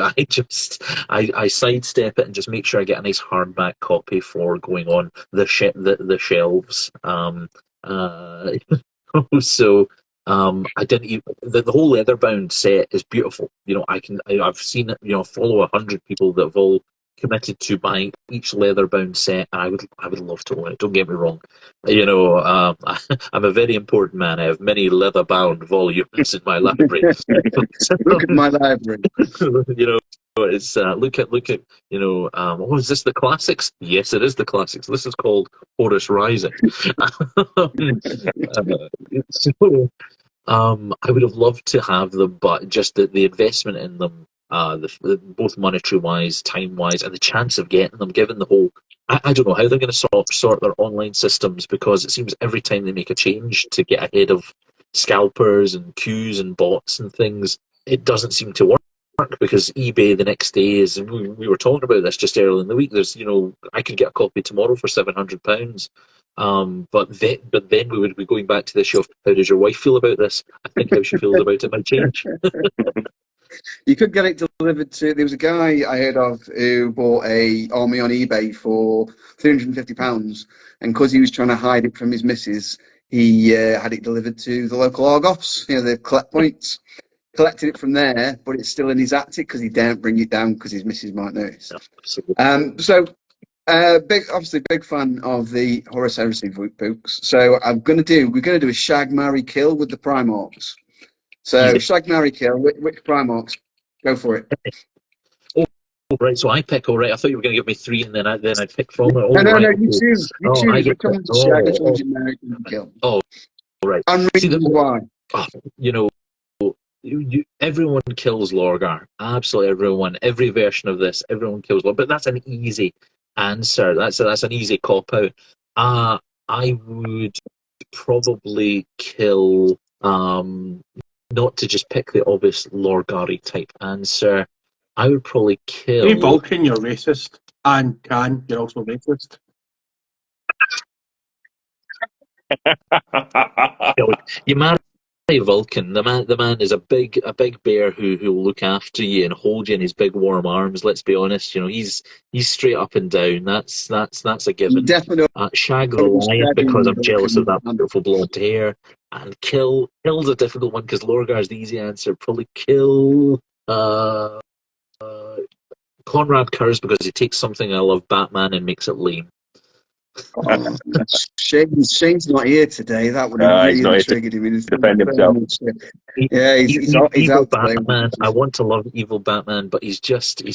I sidestep it and just make sure I get a nice hardback copy for going on the shelves. So I didn't even, the whole leatherbound set is beautiful. I've seen it. Follow 100 people that have all committed to buying each leatherbound set, and I would love to own it. Don't get me wrong. I'm a very important man. I have many leather-bound volumes in my library. Look at my library. It's look at is this the classics? Yes, it is the classics. This is called Horus Rising. I would have loved to have them, but just the investment in them, both monetary wise, time wise, and the chance of getting them, given the whole. I don't know how they're going to sort their online systems, because it seems every time they make a change to get ahead of scalpers and queues and bots and things, it doesn't seem to work. Because eBay the next day is, and we were talking about this just earlier in the week. There's, I could get a copy tomorrow for £700. But then we would be going back to the issue of, how does your wife feel about this? I think how she feels about it might change. You could get it delivered to. There was a guy I heard of who bought a army on eBay for £350, and because he was trying to hide it from his missus, he had it delivered to the local Argos, the collect points. Collected it from there, but it's still in his attic because he daren't bring it down because his missus might notice. Obviously big fan of the Horus Heresy books. So we're gonna do a shag, marry, kill with the Primarchs. So shag, marry, kill. Which Primarchs? Go for it. Oh, right. So I pick. All right. I thought you were going to give me three, and then I pick from it. No. You choose. You choose. Which one's shag? Which one's you marry and kill? Oh, right. And reasons why. Everyone kills Lorgar. Absolutely everyone. Every version of this, everyone kills Lorgar. But that's an easy answer. That's an easy cop out. I would probably kill. Not to just pick the obvious Lorgari type answer. I would probably kill. Hey Vulcan, you're racist, and Khan, you're also racist. You marry Vulcan. The man is a big bear who will look after you and hold you in his big warm arms. Let's be honest. He's straight up and down. That's a given. Definitely. Shag the lion because I'm jealous of that beautiful blonde hair. And kill's a difficult one because Lorgar's the easy answer. Probably kill Conrad Kurz because he takes something I love, Batman, and makes it lame. Oh, Shane's not here today. That would have really triggered him. Defend himself. Yeah, he's out Batman. I want to love evil Batman, but he's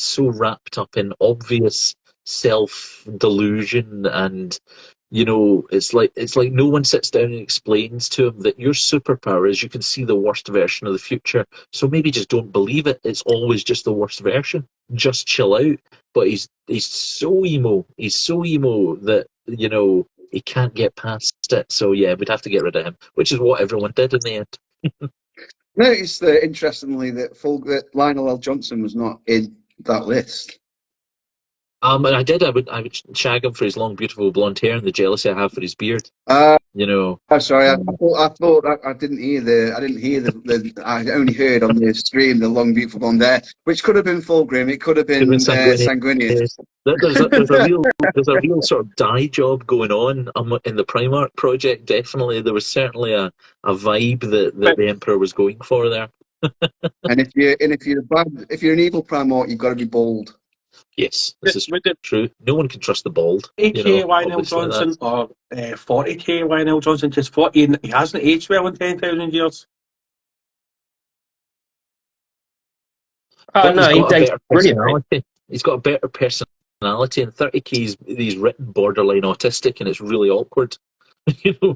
so wrapped up in obvious self-delusion, and it's like no one sits down and explains to him that your superpower is you can see the worst version of the future. So maybe just don't believe it. It's always just the worst version. Just chill out. But he's so emo. He's so emo that he can't get past it. So yeah, we'd have to get rid of him, which is what everyone did in the end. Notice that interestingly that Lionel L. Johnson was not in that list. And I did. I would shag him for his long, beautiful blonde hair and the jealousy I have for his beard. You know. I'm sorry. I thought I didn't hear I only heard on the stream the long, beautiful blonde hair, which could have been Fulgrim. It could have been Sanguinius. Yes. There's a real sort of dye job going on in the Primarch project. Definitely, there was certainly a vibe that the Emperor was going for there. And if you're an evil Primarch, you've got to be bold. Yes, this is true. No one can trust the bald. 80k Lionel Johnson or 40k Lionel Johnson, just 40. He hasn't aged well in 10,000 years. Oh no, he's brilliant. He's got a better personality, and 30k he's written borderline autistic, and it's really awkward. You know,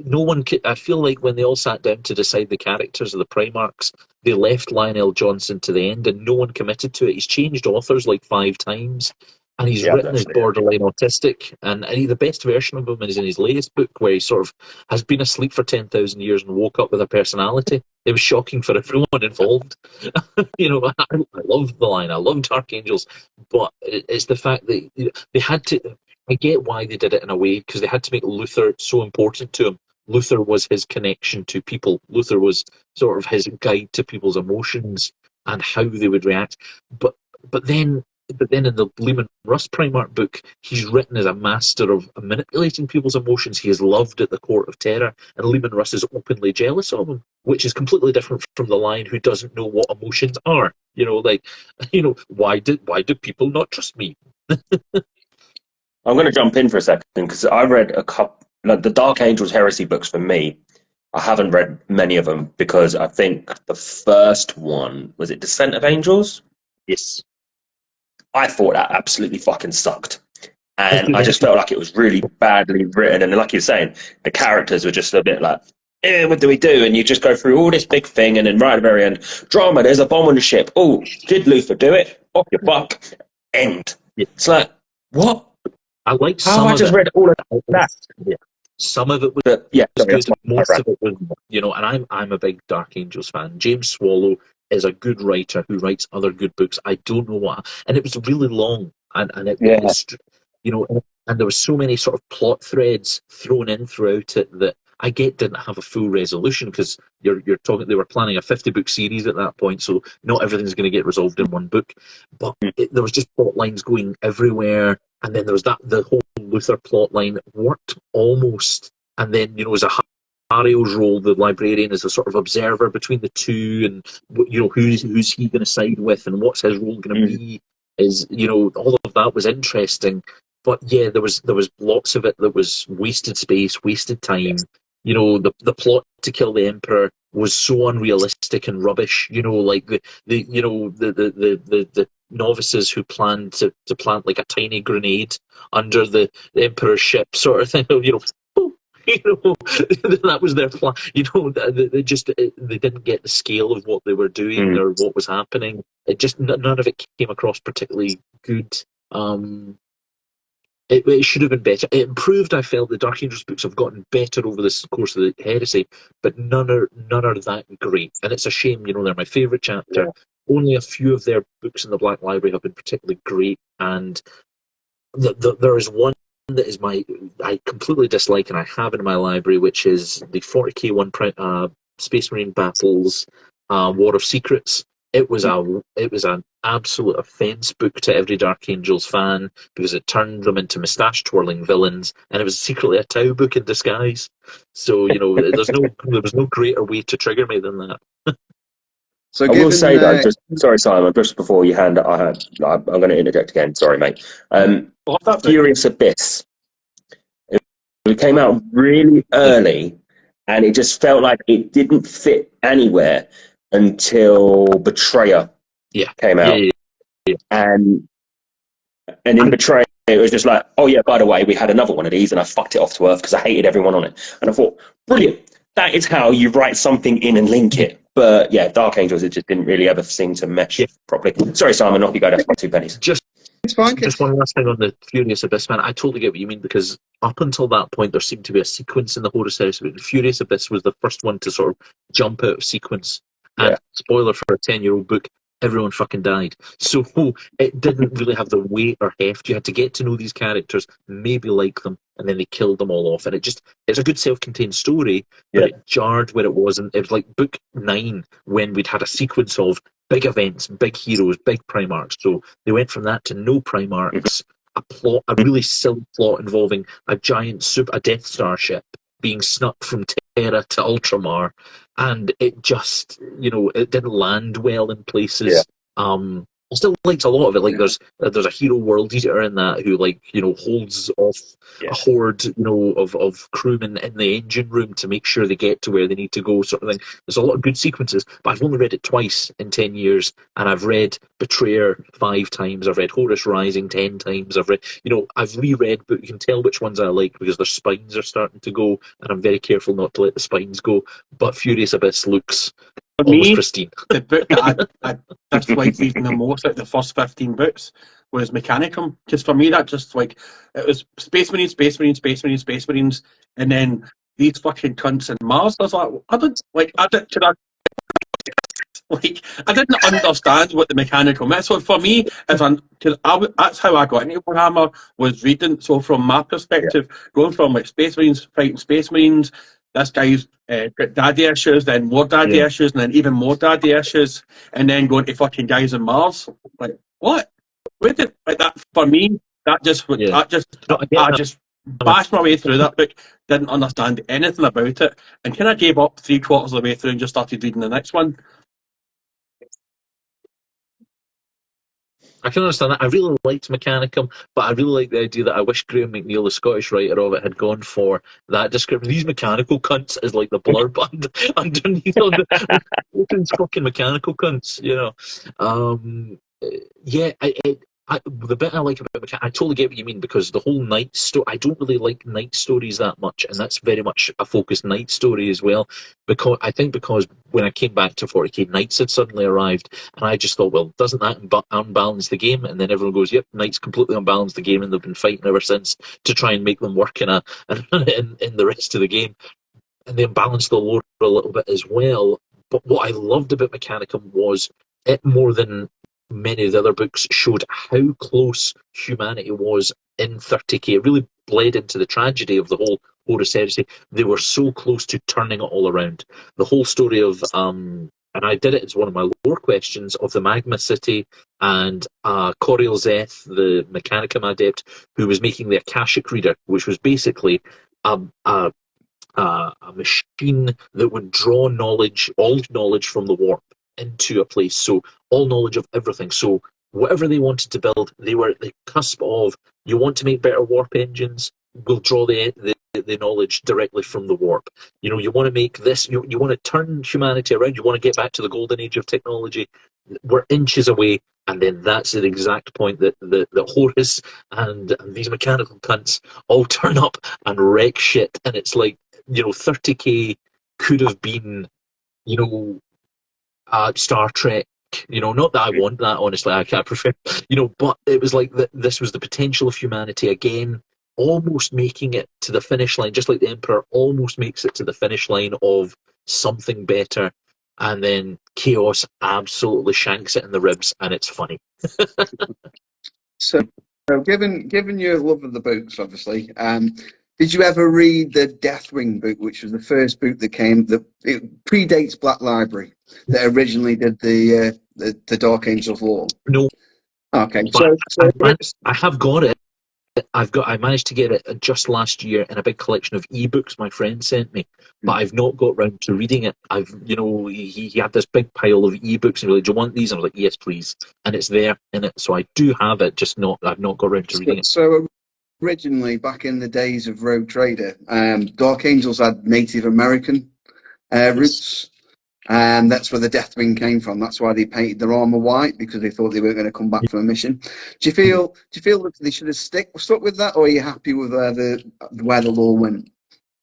no one could. I feel like when they all sat down to decide the characters of the Primarchs, they left Lionel Johnson to the end, and no one committed to it. He's changed authors like 5 times, and he's written as borderline autistic. And the best version of him is in his latest book, where he sort of has been asleep for 10,000 years and woke up with a personality. It was shocking for everyone involved. You know, I love the line. I love Dark Angels, but it's the fact that they had to. I get why they did it in a way, because they had to make Luther so important to him. Luther was his connection to people. Luther was sort of his guide to people's emotions and how they would react. But then in the Lehman Russ Primarch book, he's written as a master of manipulating people's emotions. He is loved at the court of terror, and Lehman Russ is openly jealous of him, which is completely different from the Lion who doesn't know what emotions are. You know, like, you know, why do people not trust me? I'm going to jump in for a second because I read a couple, like the Dark Angels Heresy books for me. I haven't read many of them because I think the first one, was it Descent of Angels? Yes. I thought that absolutely fucking sucked. And I just felt like it was really badly written. And like you're saying, the characters were just a bit like, what do we do? And you just go through all this big thing, and then right at the very end, drama, there's a bomb on the ship. Oh, did Luther do it? Off your buck. End. Yeah. It's like, what? I like some I just read all of that. Yeah. Some of it was, good. Most of it was, you know, and I'm a big Dark Angels fan. James Swallow is a good writer who writes other good books. I don't know what, and it was really long, and it was, you know, and there was so many sort of plot threads thrown in throughout it that I didn't have a full resolution, because you're talking, they were planning a 50-book series at that point, so not everything's going to get resolved in one book. But there was just plot lines going everywhere, and then there was the whole Luther plot line worked almost, and then, you know, as a Hario's role, the librarian, is a sort of observer between the two, and, you know, who's he going to side with, and what's his role going to be, is, you know, all of that was interesting. But yeah, there was lots of it that was wasted space, wasted time. You know, the plot to kill the Emperor was so unrealistic and rubbish. You know, like the novices who planned to plant like a tiny grenade under the Emperor's ship, sort of thing. You know, that was their plan. You know, they didn't get the scale of what they were doing or what was happening. It just, none of it came across particularly good. It should have been better. It improved. I felt the Dark Angels books have gotten better over the course of the Heresy, but none are that great. And it's a shame. You know, they're my favourite chapter. Yeah. Only a few of their books in the Black Library have been particularly great, and there is one that is I completely dislike, and I have it in my library, which is the 40k one, Space Marine Battles, War of Secrets. It was an absolute offence book to every Dark Angels fan, because it turned them into moustache twirling villains, and it was secretly a Tau book in disguise. So, you know, there was no greater way to trigger me than that. So I will say that, sorry Simon, just before you hand it, I'm going to interject again. Sorry, mate. Furious Abyss. It came out really early, and it just felt like it didn't fit anywhere until Betrayer came out. Yeah. And in Betrayer, it was just like, oh yeah, by the way, we had another one of these, and I fucked it off to Earth because I hated everyone on it. And I thought, brilliant, that is how you write something in and link it. But yeah, Dark Angels, it just didn't really ever seem to mesh properly. Sorry, Simon, off you go. That's my 2 pennies. It's fine. Just one last thing on the Furious Abyss, man. I totally get what you mean, because up until that point, there seemed to be a sequence in the Horus Heresy. Furious Abyss was the first one to sort of jump out of sequence. And spoiler for a 10-year-old book, everyone fucking died. So it didn't really have the weight or heft. You had to get to know these characters, maybe like them, and then they killed them all off. And it's a good self-contained story, but it jarred where it was. And it was like book 9 when we'd had a sequence of big events, big heroes, big Primarchs. So they went from that to no Primarchs, a really silly plot involving a Death Star ship being snuck from Terra to Ultramar, and it just, it didn't land well in places. I still liked a lot of it. Like there's a hero world eater in that who holds off a horde of crewmen in the engine room to make sure they get to where they need to go, sort of thing. There's a lot of good sequences, but I've only read it twice in 10 years, and I've read Betrayer 5 times. I've read Horus Rising 10 times. I've reread, but you can tell which ones I like because their spines are starting to go, and I'm very careful not to let the spines go. But Furious Abyss looks almost pristine. The book that I disliked reading the most, like the first 15 books, was Mechanicum. Because for me, that just it was Space Marines, Space Marines, Space Marines, Space Marines, and then these fucking cunts in Mars. I was like, I didn't understand what the Mechanicum is. So for me, that's how I got into Warhammer, was reading. So from my perspective, going from Space Marines fighting Space Marines, this guy's got daddy issues, then more daddy issues, and then even more daddy issues, and then going to fucking guys on Mars. Like, what? That for me, I just bashed my way through that book, didn't understand anything about it, and kind of gave up 3/4 of the way through and just started reading the next one. I can understand that. I really liked Mechanicum, but I really like the idea that I wish Graham McNeil, the Scottish writer of it, had gone for that description. These mechanical cunts is like the blurb underneath on the fucking mechanical cunts, the bit I like about I totally get what you mean, because the whole night story, I don't really like night stories that much, and that's very much a focused night story as well. Because when I came back to 40k, Knights had suddenly arrived, and I just thought, well, doesn't that unbalance the game? And then everyone goes, yep, Knights completely unbalance the game, and they've been fighting ever since to try and make them work in the rest of the game, and they unbalanced the lore a little bit as well. But what I loved about Mechanicum was it, more than many of the other books, showed how close humanity was in 30k. It really bled into the tragedy of the whole Horus Heresy. They were so close to turning it all around. The whole story of, and I did it as one of my lore questions, of the Magma City and Coriel Zeth, the Mechanicum adept, who was making the Akashic Reader, which was basically a machine that would draw knowledge, all knowledge from the warp, into a place. So all knowledge of everything. So whatever they wanted to build, they were at the cusp of, you want to make better warp engines, we'll draw the knowledge directly from the warp. You want to make this, you want to turn humanity around, you want to get back to the golden age of technology. We're inches away, and then that's the exact point that Horus and these mechanical cunts all turn up and wreck shit. And it's like, 30k could have been, Star Trek. Not that I want that, honestly. I prefer, but it was like this was the potential of humanity again, almost making it to the finish line, just like the Emperor almost makes it to the finish line of something better, and then Chaos absolutely shanks it in the ribs, and it's funny. So, given your love of the books, obviously, did you ever read the Deathwing book, which was the first book that came? It predates Black Library, that originally did the Dark Angels lore. No. Okay, I have got it. I managed to get it just last year in a big collection of ebooks my friend sent me, but I've not got round to reading it. He had this big pile of ebooks and he was like, do you want these? I was like, yes, please. And it's there in it, so I do have it, I've not got round to reading it. So originally, back in the days of Rogue Trader, Dark Angels had Native American roots, and that's where the Deathwing came from. That's why they painted their armor white, because they thought they weren't going to come back from a mission. Do you feel that they should have stuck with that, or are you happy with where the lore went?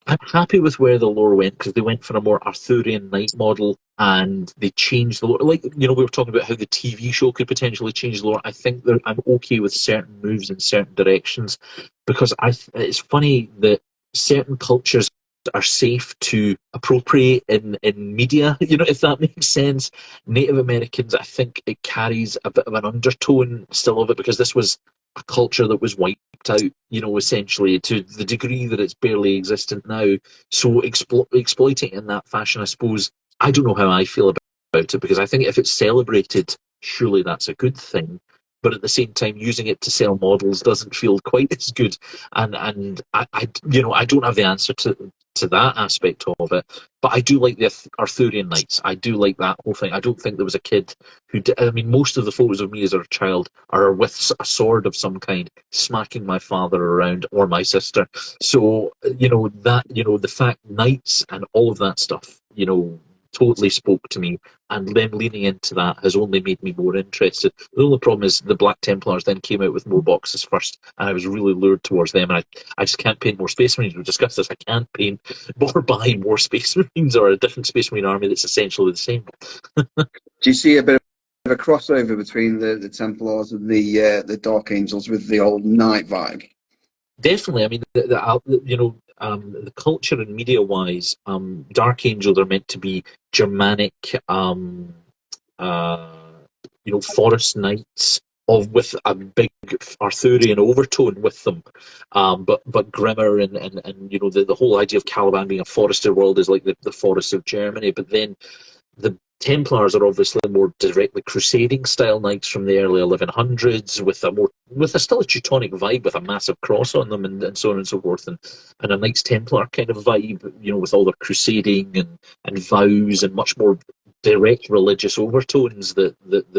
I'm happy with where the lore went, because they went for a more Arthurian knight model, and they changed the lore. Like, we were talking about how the TV show could potentially change the lore. I think that I'm okay with certain moves in certain directions, because it's funny that certain cultures are safe to appropriate in media, if that makes sense. Native Americans, I think it carries a bit of an undertone still of it, because this was a culture that was wiped out, essentially to the degree that it's barely existent now. So exploiting it in that fashion, I suppose, I don't know how I feel about it, because I think if it's celebrated, surely that's a good thing. But at the same time, using it to sell models doesn't feel quite as good. And I don't have the answer to that aspect of it. But I do like the Arthurian Knights. I do like that whole thing. I don't think there was a kid who did. I mean, most of the photos of me as a child are with a sword of some kind, smacking my father around or my sister. So, the fact knights and all of that stuff, totally spoke to me, and them leaning into that has only made me more interested. The only problem is the Black Templars then came out with more boxes first, and I was really lured towards them, and I just can't paint more Space Marines. We've discussed this. I can't paint or buy more Space Marines or a different Space Marine army that's essentially the same. Do you see a bit of a crossover between the Templars and the Dark Angels with the old knight vibe? Definitely. I mean, the culture and media-wise, Dark Angel, they're meant to be Germanic, forest knights with a big Arthurian overtone with them, but grimmer, and the whole idea of Caliban being a forested world is like the forests of Germany. But then the Templars are obviously more directly crusading style knights from the early 1100s, with a still a Teutonic vibe, with a massive cross on them, and so on and so forth, and a Knights Templar kind of vibe, with all their crusading and vows and much more direct religious overtones that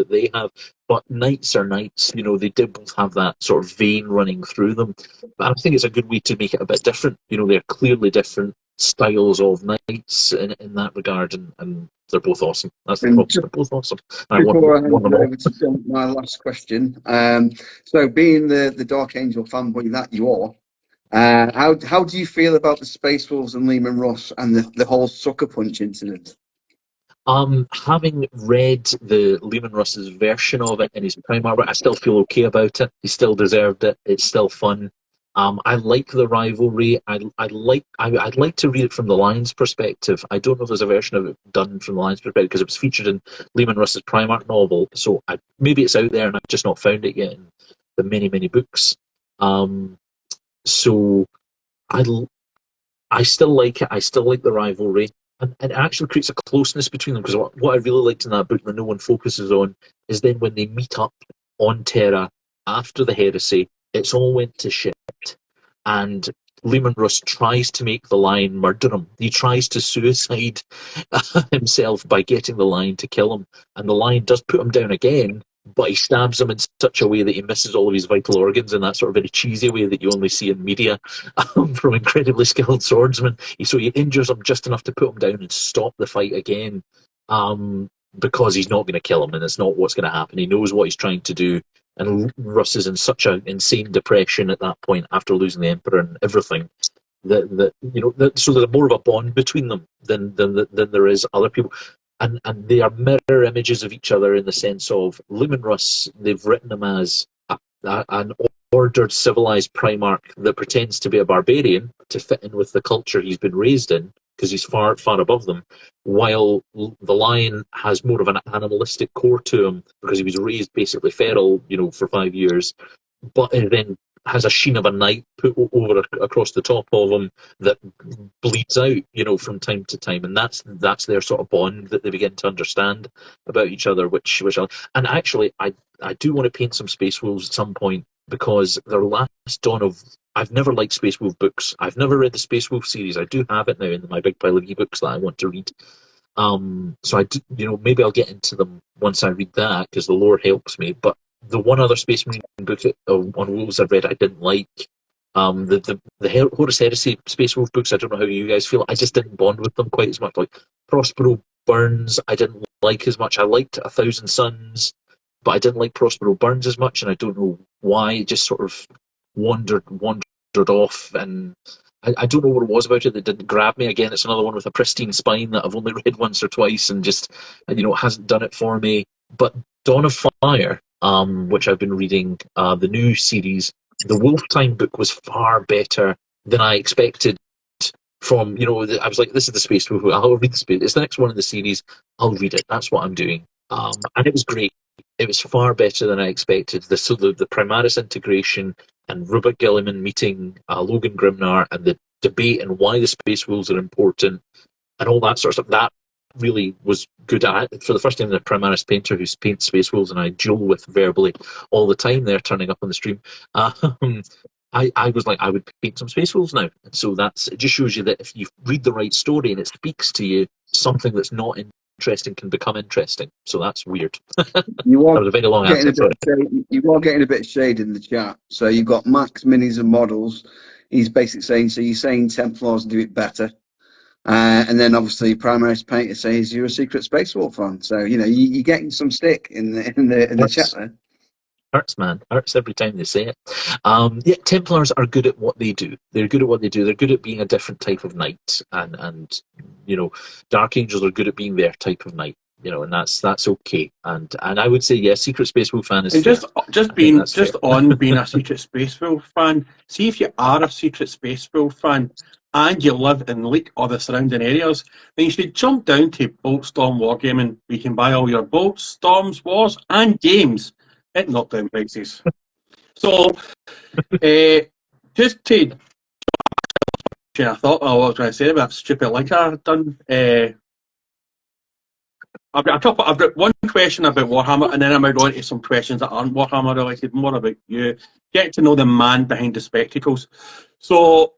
they have. But knights are knights, they did both have that sort of vein running through them. But I think it's a good way to make it a bit different. They're clearly different styles of knights in that regard, and they're both awesome. That's the problem. They're both awesome. Before I hand over to my last question, so being the Dark Angel fanboy that you are, how do you feel about the Space Wolves and Lehman Russ and the whole Sucker Punch incident? Having read the Lehman Russ's version of it in his Primark, I still feel okay about it. He still deserved it. It's still fun. I like the rivalry. I'd like to read it from the Lions' perspective. I don't know if there's a version of it done from the Lions' perspective, because it was featured in Lehman Russ's Primark novel. So maybe it's out there and I've just not found it yet in the many, many books. So I still like it. I still like the rivalry. And it actually creates a closeness between them, because what I really liked in that book that no one focuses on is then when they meet up on Terra after the heresy, it's all went to shit. And Lehman Russ tries to make the Lion murder him. He tries to suicide himself by getting the Lion to kill him. And the Lion does put him down again, but he stabs him in such a way that he misses all of his vital organs in that sort of very cheesy way that you only see in media from incredibly skilled swordsmen. So he injures him just enough to put him down and stop the fight again, because he's not going to kill him, and it's not what's going to happen. He knows what he's trying to do. And Russ is in such an insane depression at that point after losing the Emperor and everything, so there's more of a bond between them than there is other people. And they are mirror images of each other in the sense of Lehman Russ, they've written him as an ordered, civilized Primarch that pretends to be a barbarian to fit in with the culture he's been raised in, because he's far, far above them, while the Lion has more of an animalistic core to him, because he was raised basically feral, for 5 years, but then has a sheen of a knight put over across the top of him that bleeds out, from time to time, and that's their sort of bond that they begin to understand about each other. And actually, I do want to paint some Space Wolves at some point, because their last dawn of. I've never liked Space Wolf books. I've never read the Space Wolf series. I do have it now in my big pile of ebooks that I want to read. So I do, maybe I'll get into them once I read that, because the lore helps me. But the one other Space Marine book on Wolves I've read I didn't like. The Horus Heresy Space Wolf books, I don't know how you guys feel. I just didn't bond with them quite as much. Like Prospero Burns, I didn't like as much. I liked 1,000 Suns, but I didn't like Prospero Burns as much, and I don't know why. It just sort of wandered off, and I don't know what it was about it that didn't grab me. Again, it's another one with a pristine spine that I've only read once or twice, and just hasn't done it for me. But Dawn of Fire, which I've been reading, the new series, the Wolf Time book was far better than I expected from, I was like, this is the Space Wolf. I'll read the Space. It's the next one in the series. I'll read it. That's what I'm doing. And it was great. It was far better than I expected. The Primaris integration and Robert Gilliman meeting Logan Grimnar and the debate and why the Space Wolves are important and all that sort of stuff. That really was good. For the first time, the Primaris painter who paints Space Wolves and I duel with verbally all the time, they're turning up on the stream. I was like, I would paint some Space Wolves now. And so it just shows you that if you read the right story and it speaks to you, something that's not interesting can become interesting. So that's weird. You are that was a very long answer. You are getting a bit of shade in the chat. So you've got Max Minis and Models. He's basically saying, so you're saying Templars do it better. And then obviously Primaris Painter says you're a secret Space Wolf fan. So, you're getting some stick in the chat there. Hurts, man. Hurts every time they say it. Templars are good at what they do. They're good at what they do. They're good at being a different type of knight. And Dark Angels are good at being their type of knight. And that's okay. And I would say, Secret Space Wolf fan is and fair. on being a Secret Space Wolf fan, see if you are a Secret Space Wolf fan and you live in Leek or the surrounding areas, then you should jump down to Boltstorm Wargaming. We can buy all your bolts, storms, wars, and games at knockdown prices. So, just to I thought, what I was going to say about stupid like I've done. I've got one question about Warhammer, and then I'm going on to some questions that aren't Warhammer related, more about you. Get to know the man behind the spectacles. So,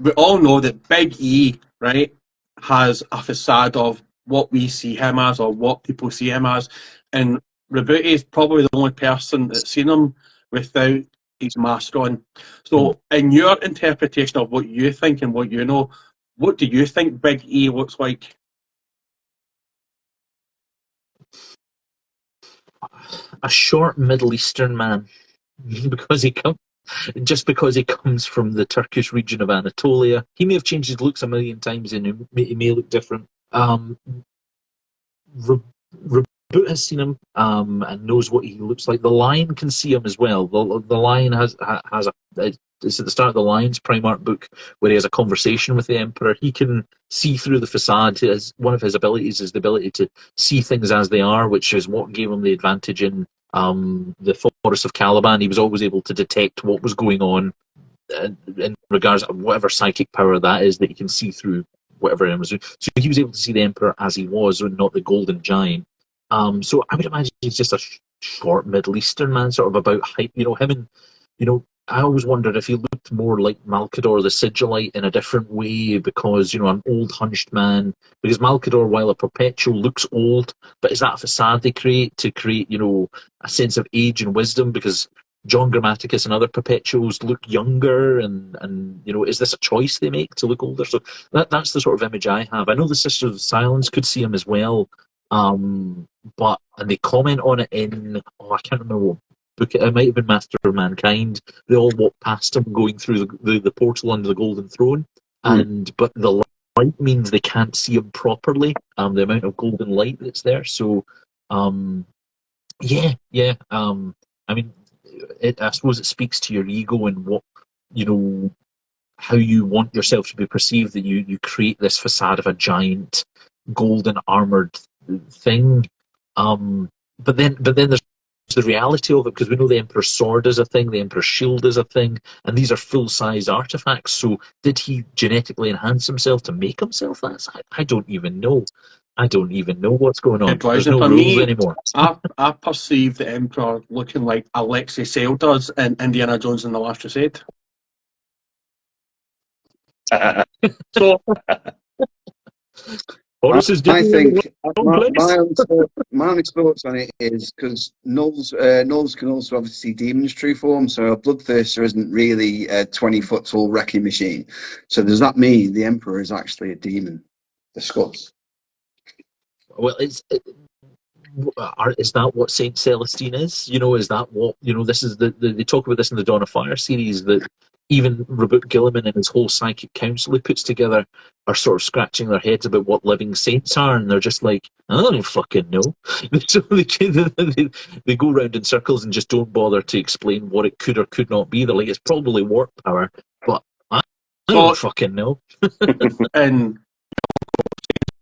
we all know that Big E, right, has a facade of what we see him as or what people see him as, and Rabuti is probably the only person that's seen him without his mask on. So, in your interpretation of what you think and what you know, what do you think Big E looks like? A short Middle Eastern man, because he comes from the Turkish region of Anatolia. He may have changed his looks a million times, and he may look different. Reboot has seen him and knows what he looks like. The Lion can see him as well. The Lion has it's at the start of the Lion's Primarch book where he has a conversation with the Emperor. He can see through the facade. One of his abilities is the ability to see things as they are, which is what gave him the advantage in the Forest of Caliban. He was always able to detect what was going on in regards to whatever psychic power that is, that he can see through whatever it was. So he was able to see the Emperor as he was, and not the Golden Giant. So I would imagine he's just a short Middle Eastern man, sort of about height. Him and I always wondered if he looked more like Malkador the Sigilite in a different way, because, an old hunched man. Because Malkador, while a perpetual, looks old, but is that a facade they create to create, a sense of age and wisdom? Because John Grammaticus and other perpetuals look younger, and is this a choice they make to look older? So that's the sort of image I have. I know the Sisters of Silence could see him as well, and they comment on it in, I can't remember what book it might have been, Master of Mankind. They all walk past him going through the portal under the Golden Throne, but the light means they can't see him properly. The amount of golden light that's there. So, I mean, I suppose it speaks to your ego and what how you want yourself to be perceived, that you create this facade of a giant golden armored thing. But then there's the reality of it, because we know the Emperor's sword is a thing, the Emperor's shield is a thing, and these are full-size artifacts. So did he genetically enhance himself to make himself that size? I don't even know. I don't even know what's going on. There's no rules anymore. I perceive the Emperor looking like Alexei Sayle does in Indiana Jones and the Last Crusade. So... I think my honest thoughts on it is, because Gnolls can also obviously see demons true form, so a Bloodthirster isn't really a 20-foot tall wrecking machine. So does that mean the Emperor is actually a demon? The Scots. Well, is that what Saint Celestine is? Is that what this is? They talk about this in the Dawn of Fire series, that even Robert Gilliman and his whole psychic council he puts together are sort of scratching their heads about what living saints are, and they're just like, I don't fucking know. So they go round in circles and just don't bother to explain what it could or could not be. They're like, it's probably warp power, but I I don't fucking know. In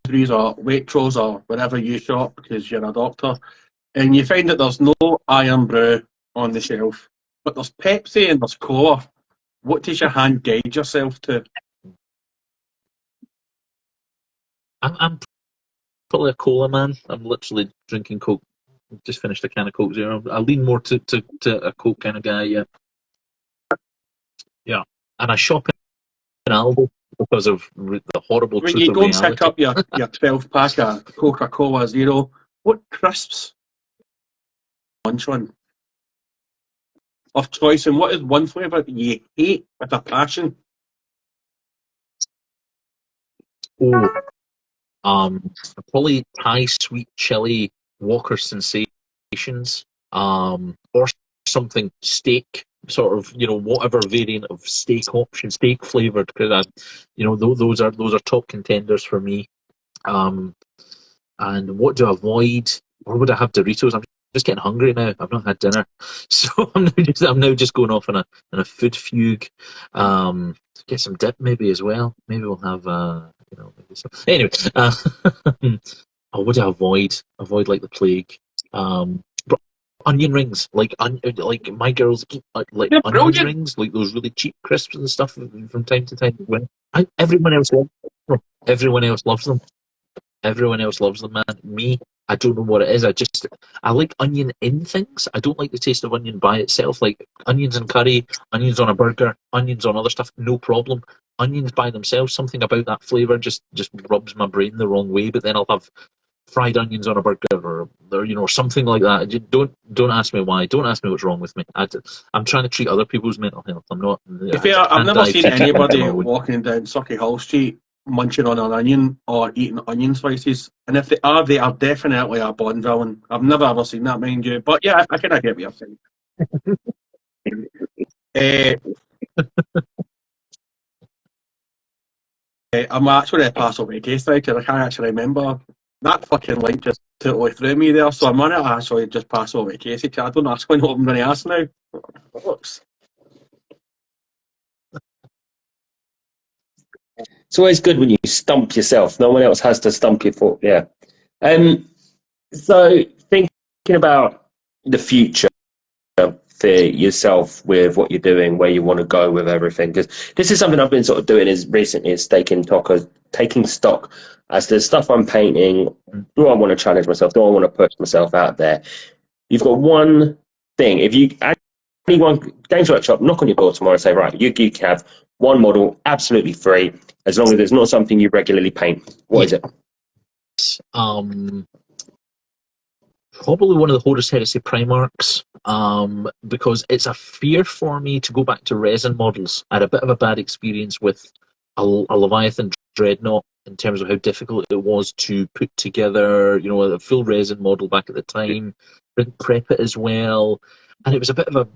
Sainsbury's or Waitrose or wherever you shop, because you're a doctor, and you find that there's no Iron Brew on the shelf, but there's Pepsi and there's Cola. What does your hand guide yourself to? I'm probably a cola man. I'm literally drinking Coke. Just finished a can of Coke Zero. I lean more to a Coke kind of guy, yeah. Yeah. And I shop in Aldi because of the horrible When truth you of go and reality. pick up your 12-pack of Coca-Cola Zero, what crisps lunch on? Of choice, and what is one flavour that you hate with a passion? Probably Thai sweet chili Walker Sensations, or something steak, sort of, whatever variant of steak option, steak flavored, because those are top contenders for me. And what do I avoid? Or would I have Doritos? I'm just getting hungry now. I've not had dinner, so I'm now just going off on a food fugue. Get some dip maybe as well. Maybe we'll have maybe some. Anyway, what would I avoid? Avoid like the plague. But onion rings, like my girls eat like They're onion brilliant. rings, like those really cheap crisps and stuff from time to time. Everyone else loves them. Everyone else loves them. Everyone else loves them, man. Me, I don't know what it is. I like onion in things. I don't like the taste of onion by itself. Like onions in curry, onions on a burger, onions on other stuff, no problem. Onions by themselves, something about that flavour just rubs my brain the wrong way. But then I'll have fried onions on a burger or something like that. Don't ask me why. Don't ask me what's wrong with me. I'm trying to treat other people's mental health. I'm not. To be fair, I've never seen anybody walking down Sauchiehall Street munching on an onion or eating onion slices, and if they are definitely a Bond villain. I've never ever seen that, mind you, but yeah, I kind of get what you're saying. I'm actually going to pass over to Casey because I can't actually remember. That fucking link just totally threw me there, so I'm going to actually just pass over to Casey because I don't actually know what I'm going to ask now. Looks. It's always good when you stump yourself. No one else has to stump you for. Yeah. So thinking about the future for yourself with what you're doing, where you want to go with everything, because this is something I've been sort of doing is recently is taking stock as the stuff I'm painting. Do I want to challenge myself? Do I want to push myself out there? You've got one thing. If you anyone Games Workshop knock on your door tomorrow and say, right, you can have one model absolutely free as long as it's not something you regularly paint. What is it? Probably one of the Horus Heresy Primarchs, because it's a fear for me to go back to resin models. I had a bit of a bad experience with a Leviathan Dreadnought in terms of how difficult it was to put together, a full resin model back at the time. Didn't prep it as well, and it was a bit of a.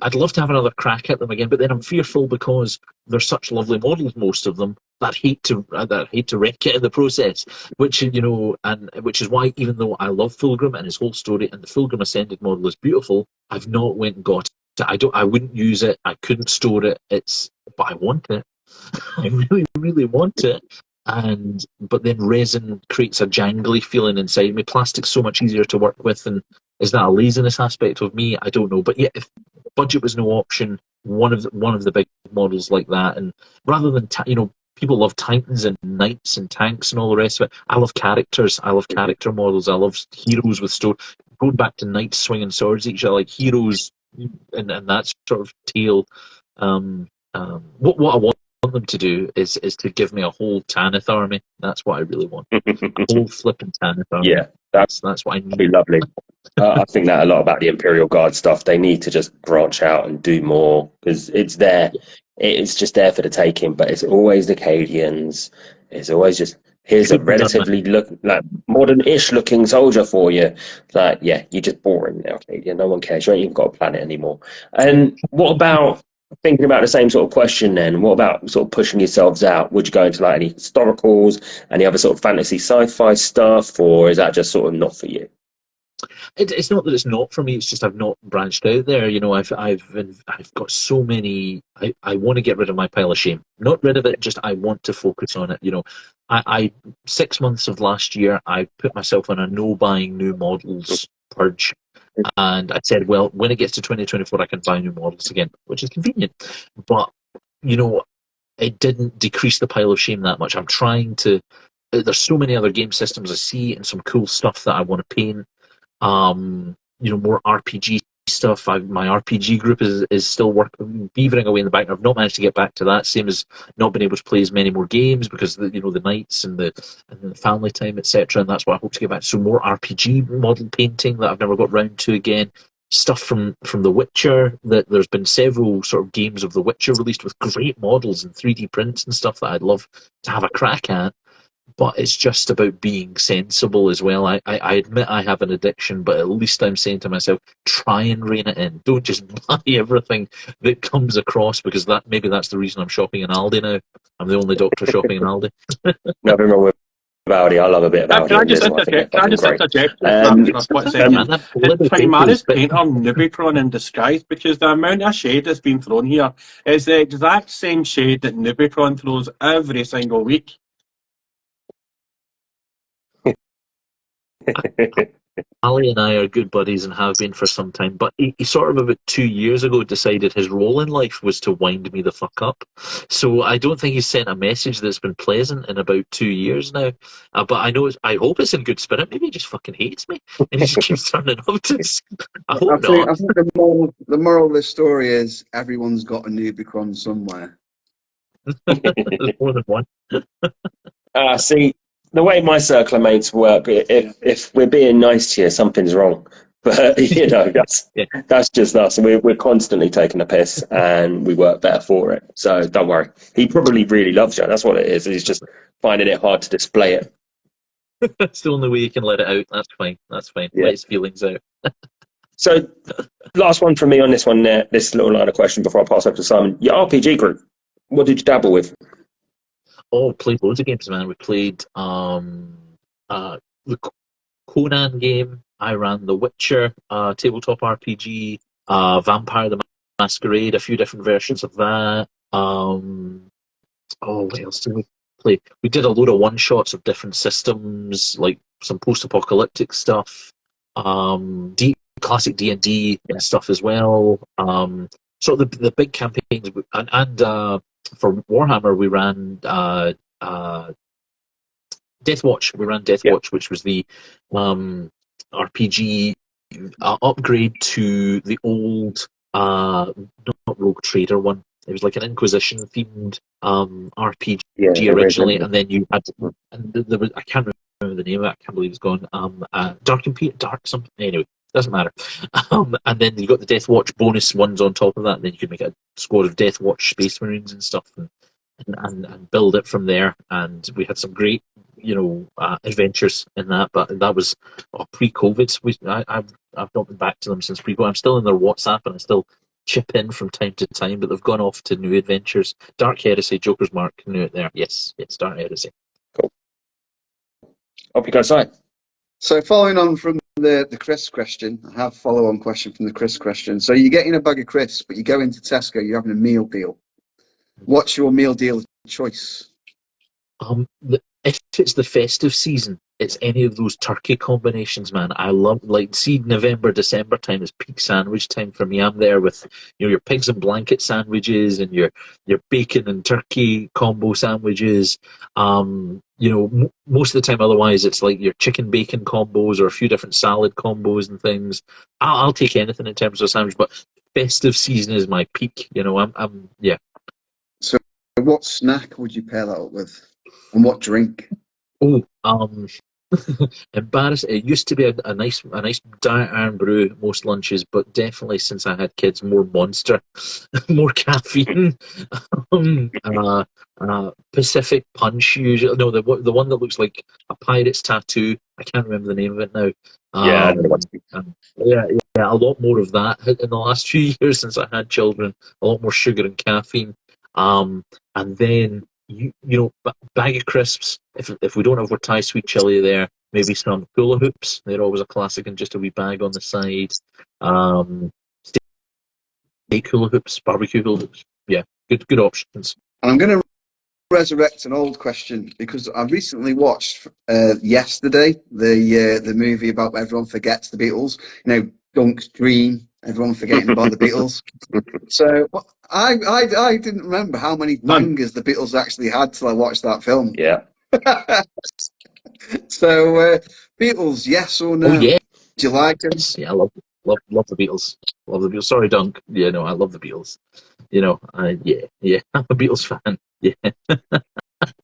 I'd love to have another crack at them again, but then I'm fearful because they're such lovely models, most of them, that hate to wreck it in the process. Which which is why, even though I love Fulgrim and his whole story, and the Fulgrim Ascended model is beautiful, I've not went and got it. I wouldn't use it. I couldn't store it. But I want it. I really, really want it. But then resin creates a jangly feeling inside me. Plastic's so much easier to work with, and is that a laziness aspect of me? I don't know. But yeah, if budget was no option, one of the big models like that, and rather than people love Titans and Knights and tanks and all the rest of it. I love characters. I love character models. I love heroes with story. Going back to knights swinging swords at each other, like heroes and that sort of tale. What I want them to do is to give me a whole Tanith army. That's what I really want. A whole flipping Tanith army. Yeah, that's what I need. That'd be lovely. I think that a lot about the Imperial Guard stuff. They need to just branch out and do more because it's there. It's just there for the taking, but it's always the Cadians. It's always just here's a relatively modern-ish looking soldier for you. Like, yeah, you're just boring now, Cadian. No one cares. You ain't even got a planet anymore. And what about thinking about the same sort of question then? What about sort of pushing yourselves out? Would you go into like any historicals, any other sort of fantasy sci-fi stuff, or is that just sort of not for you? It's not that it's not for me. It's just I've not branched out there. You know, I've got so many. I want to get rid of my pile of shame. Not rid of it. Just I want to focus on it. You know, I 6 months of last year, I put myself on a no buying new models purge, and I said, well, when it gets to 2024, I can buy new models again, which is convenient. But you know, it didn't decrease the pile of shame that much. I'm trying to. There's so many other game systems I see and some cool stuff that I want to paint. You know, more RPG stuff. My RPG group is still working, beavering away in the back. I've not managed to get back to that. Same as not being able to play as many more games because the nights and the family time, etc. And that's what I hope to get back to. So more RPG model painting that I've never got round to again. Stuff from The Witcher. That there's been several sort of games of The Witcher released with great models and 3D prints and stuff that I'd love to have a crack at. But it's just about being sensible as well. I admit I have an addiction, but at least I'm saying to myself, try and rein it in. Don't just buy everything that comes across, because maybe that's the reason I'm shopping in Aldi now. I'm the only doctor shopping in Aldi. Nothing wrong with Aldi. I love a bit of Aldi. Can I just interject? That's what it's Primaris painter Nubicron in disguise, because the amount of shade that's been thrown here is the exact same shade that Nubicron throws every single week. Ali and I are good buddies and have been for some time, but he sort of about 2 years ago decided his role in life was to wind me the fuck up. So I don't think he's sent a message that's been pleasant in about 2 years now. But I hope it's in good spirit. Maybe he just fucking hates me and he just keeps turning up to us. I hope not. I think the moral of this story is everyone's got a Nubicron somewhere. There's more than one. See, the way my circle of mates work, if we're being nice to you, something's wrong. But you know, that's just us. We're constantly taking a piss, and we work better for it. So don't worry. He probably really loves you. That's what it is. He's just finding it hard to display it. That's the only way you can let it out. That's fine. Yeah. Let his feelings out. So, last one from me on this one. This little line of question before I pass over to Simon. Your RPG group. What did you dabble with? Oh, played loads of games, man. We played the Conan game. I ran The Witcher, tabletop RPG, Vampire the Masquerade, a few different versions of that. What else did we play? We did a load of one-shots of different systems, like some post-apocalyptic stuff, classic D&D and stuff as well. So the big campaigns, and for Warhammer, we ran Deathwatch. We ran Deathwatch, which was the RPG upgrade to the old, not Rogue Trader one. It was like an Inquisition themed RPG originally, and then you had, and there was, I can't remember the name of it. I can't believe it's gone. Dark something. Anyway, doesn't matter. And then you got the Deathwatch bonus ones on top of that. And then you could make a squad of Deathwatch Space Marines and stuff, and build it from there. And we had some great, adventures in that. But that was pre-COVID. I've not been back to them since pre-COVID. I'm still in their WhatsApp, and I still chip in from time to time. But they've gone off to new adventures. Dark Heresy, Joker's Mark, knew it there. Yes, Dark Heresy. Cool. Hope you guys like. So following on from the crisp question, I have a follow-on question from the crisp question. So you're getting a bag of crisps, but you go into Tesco, you're having a meal deal. What's your meal deal choice? If it's the festive season, it's any of those turkey combinations, man. I love, November, December time is peak sandwich time for me. I'm there with your pigs and blanket sandwiches and your bacon and turkey combo sandwiches. Most of the time, otherwise, it's like your chicken bacon combos or a few different salad combos and things. I'll take anything in terms of a sandwich, but festive season is my peak. Yeah. So, what snack would you pair that up with, and what drink? Embarrassing. It used to be a nice diet iron brew most lunches, but definitely since I had kids, more Monster, more caffeine. Pacific Punch usually. No, the one that looks like a pirate's tattoo. I can't remember the name of it now. A lot more of that in the last few years since I had children. A lot more sugar and caffeine. And then bag of crisps. If we don't have our Thai sweet chili there, maybe some hula hoops. They're always a classic, and just a wee bag on the side. Steak hula hoops, barbecue hula hoops. Yeah, good options. And I'm going to resurrect an old question because I recently watched yesterday the movie about everyone forgets the Beatles. Dunk's Dream. Everyone forgetting about the Beatles. So I didn't remember how many bangers the Beatles actually had till I watched that film. Yeah. So Beatles, yes or no? Oh yeah. Do you like them? Yeah, I love the Beatles. Love the Beatles. Sorry, Dunk. Yeah, no, I love the Beatles. I'm a Beatles fan. Yeah.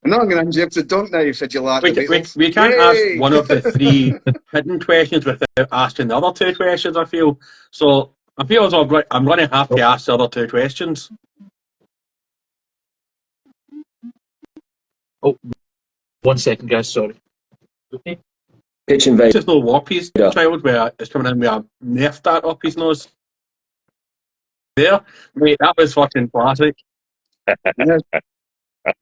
I'm not going to hand you up to Dunk now. You said you like the Beatles. We can't ask one of the three hidden questions without asking the other two questions, I feel. So I feel as I'm going to have to ask the other two questions. Oh, 1 second, guys. Sorry. Okay. Pitch invasion. Just no Warpy's child where it's coming in with a Nerf dart up his nose. There, mate, that was fucking classic.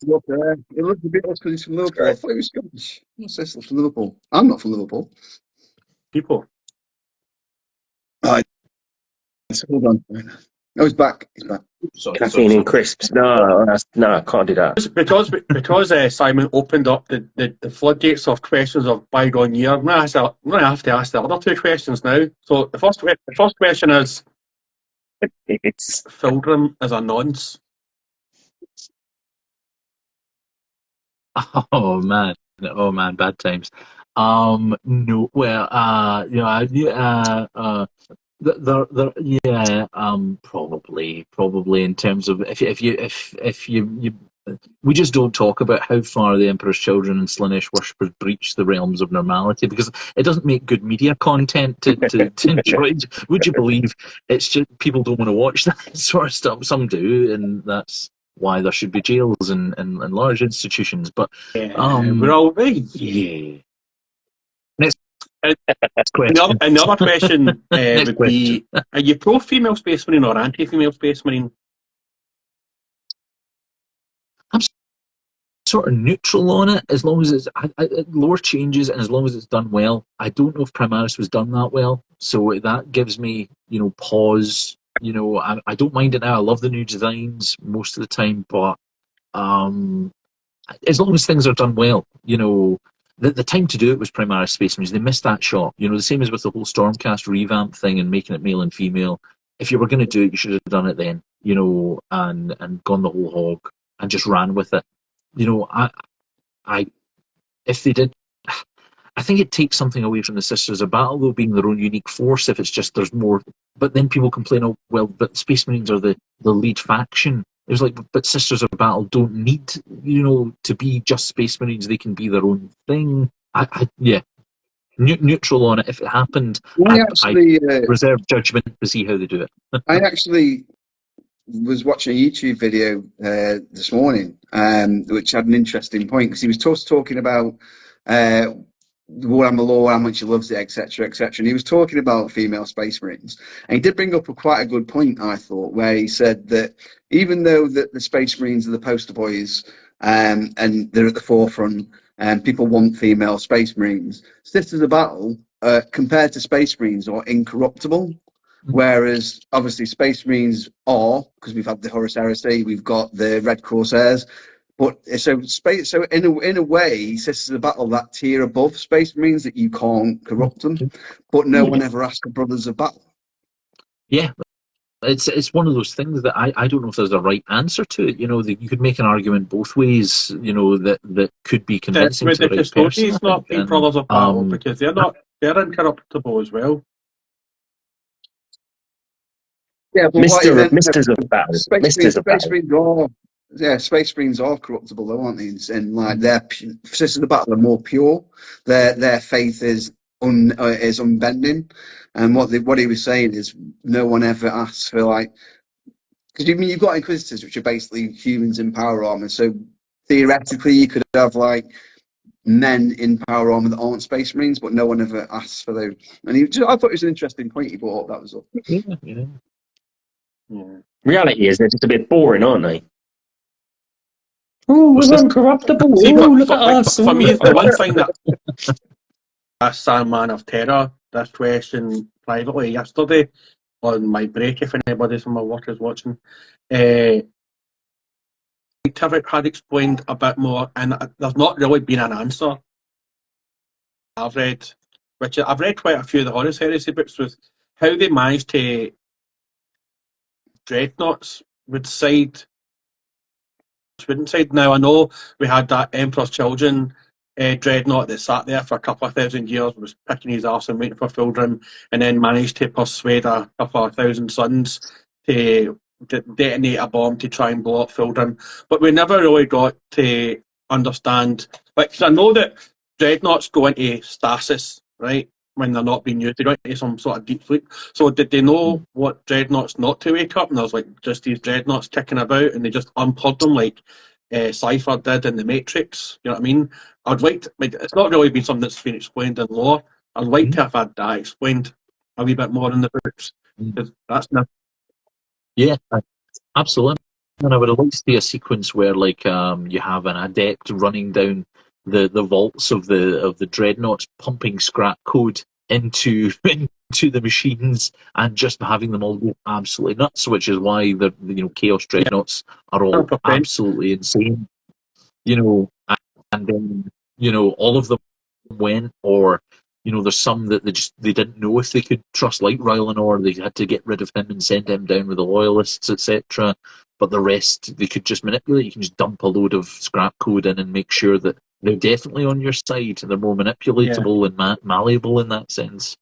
Look, he loves the Beatles because he's from Liverpool. I thought he was Scottish. What's this? From Liverpool. I'm not from Liverpool. People. Right. Hold on. Oh, he's back. He's back. Caffeine and crisps. No, I can't do that. Because Simon opened up the floodgates of questions of bygone year, I'm going to have to ask the other two questions now. So the first question is, It's Fildrum as a nonce. Oh man, bad times. No, well, probably in terms of if you we just don't talk about how far the Emperor's Children and Slaanesh worshippers breach the realms of normality because it doesn't make good media content to enjoy. Would you believe it's just people don't want to watch that sort of stuff? Some do, and that's why there should be jails and large institutions. But we're all yeah. Next question. Another question would be: are you pro female Space Marine or anti female Space Marine? I'm sort of neutral on it as long as it's lower changes and as long as it's done well. I don't know if Primaris was done that well, so that gives me pause. I don't mind it now. I love the new designs most of the time, but as long as things are done well, the time to do it was Primaris Space Marines. They missed that shot. The same as with the whole Stormcast revamp thing and making it male and female. If you were going to do it, you should have done it then, and gone the whole hog and just ran with it. If they did, I think it takes something away from the Sisters of Battle, though, being their own unique force. If it's just there's more, but then people complain, oh well, but Space Marines are the lead faction. It was like, but Sisters of Battle don't need, to be just Space Marines. They can be their own thing. Neutral on it. If it happened, I reserve judgment to see how they do it. I actually was watching a YouTube video this morning, which had an interesting point because he was talking about Warhammer lore, how much he loves it, etc., etc. And he was talking about female Space Marines, and he did bring up quite a good point, I thought, where he said that even though the Space Marines are the poster boys and they're at the forefront, and people want female Space Marines, Sisters of Battle, compared to Space Marines, are incorruptible. Whereas obviously Space Marines are, because we've had the Horus Heresy, we've got the Red Corsairs, but so in a way, Sisters of Battle that tier above Space Marines that you can't corrupt them, but no one ever asked for Brothers of Battle. Yeah, it's one of those things that I don't know if there's a right answer to it. You could make an argument both ways. That could be convincing to the right person. It's not being Brothers of Battle because they're incorruptible as well. Yeah, but Misters of Battle. Space Marines are corruptible, though, aren't they? And like their Sisters of Battle are more pure. Their faith is unbending. And what he was saying is, no one ever asks for because you've got Inquisitors, which are basically humans in power armor. So theoretically, you could have men in power armor that aren't Space Marines, but no one ever asks for those. And I thought it was an interesting point he brought up. That was all. Yeah. Reality is they're just a bit boring, aren't they? Oh, we're uncorruptible. See, Oh, look at us. for me, the one thing that a Sandman of Terror, this question privately yesterday on my break, if anybody from my work is watching, Tivik had explained a bit more, and there's not really been an answer. I've read quite a few of the Horus Heresy books with how they managed to dreadnoughts would side, wouldn't side. Now I know we had that Emperor's Children dreadnought that sat there for a couple of thousand years, was picking his arse and waiting for Fulgrim, and then managed to persuade a couple of thousand suns to detonate a bomb to try and blow up Fulgrim. But we never really got to understand, like, 'cause I know that dreadnoughts go into stasis, right, when they're not being used. They go into some sort of deep sleep. So did they know what dreadnoughts not to wake up? And there's like just these dreadnoughts kicking about, and they just unplugged them like Cypher did in the Matrix. You know what I mean? I'd like to, like, it's not really been something that's been explained in lore. I'd like to have had that explained a wee bit more in the books. 'Cause that's not. Yeah, absolutely. And I would have liked to see a sequence where, like, you have an adept running down the vaults of the dreadnoughts, pumping scrap code into the machines, and just having them all go absolutely nuts. Which is why the Chaos dreadnoughts are all absolutely insane. And then all of them went, or there's some that they didn't know if they could trust Light Rylan, or they had to get rid of him and send him down with the loyalists, etc. But the rest they could just manipulate. You can just dump a load of scrap code in and make sure that they're definitely on your side. They're more manipulatable and malleable in that sense.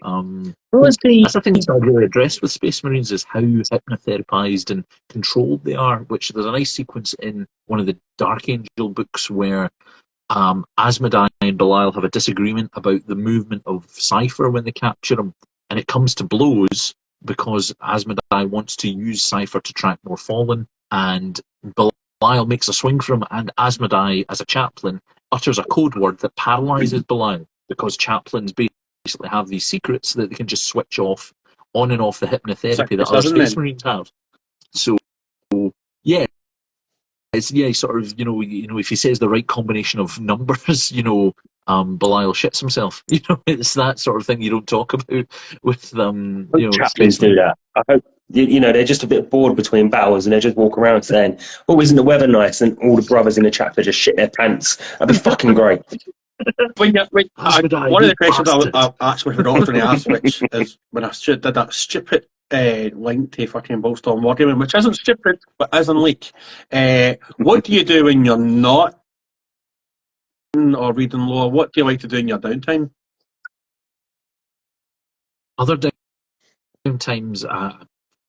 That's the thing that's not really addressed with Space Marines, is how hypnotherapized and controlled they are. Which there's a nice sequence in one of the Dark Angel books where Asmodai and Belial have a disagreement about the movement of Cypher when they capture him, and it comes to blows because Asmodai wants to use Cypher to track more Fallen, and Belial makes a swing for him, and Asmodai, as a chaplain, utters a code word that paralyzes Belial, because chaplains basically have these secrets that they can just switch off, on and off the hypnotherapy that other Space Marines have. So, yeah. It's sort of if he says the right combination of numbers, Belial shits himself. It's that sort of thing you don't talk about with chaplains do that. I hope they're just a bit bored between battles and they just walk around saying, "Oh, isn't the weather nice?" And all the brothers in the chapter just shit their pants. That'd be fucking great. One of the questions I actually forgot to ask, which is when I did that stupid link to fucking Bullstorm Wargaming, which isn't stupid but isn't leak. What do you do when you're not or reading lore? What do you like to do in your downtime? Other downtimes,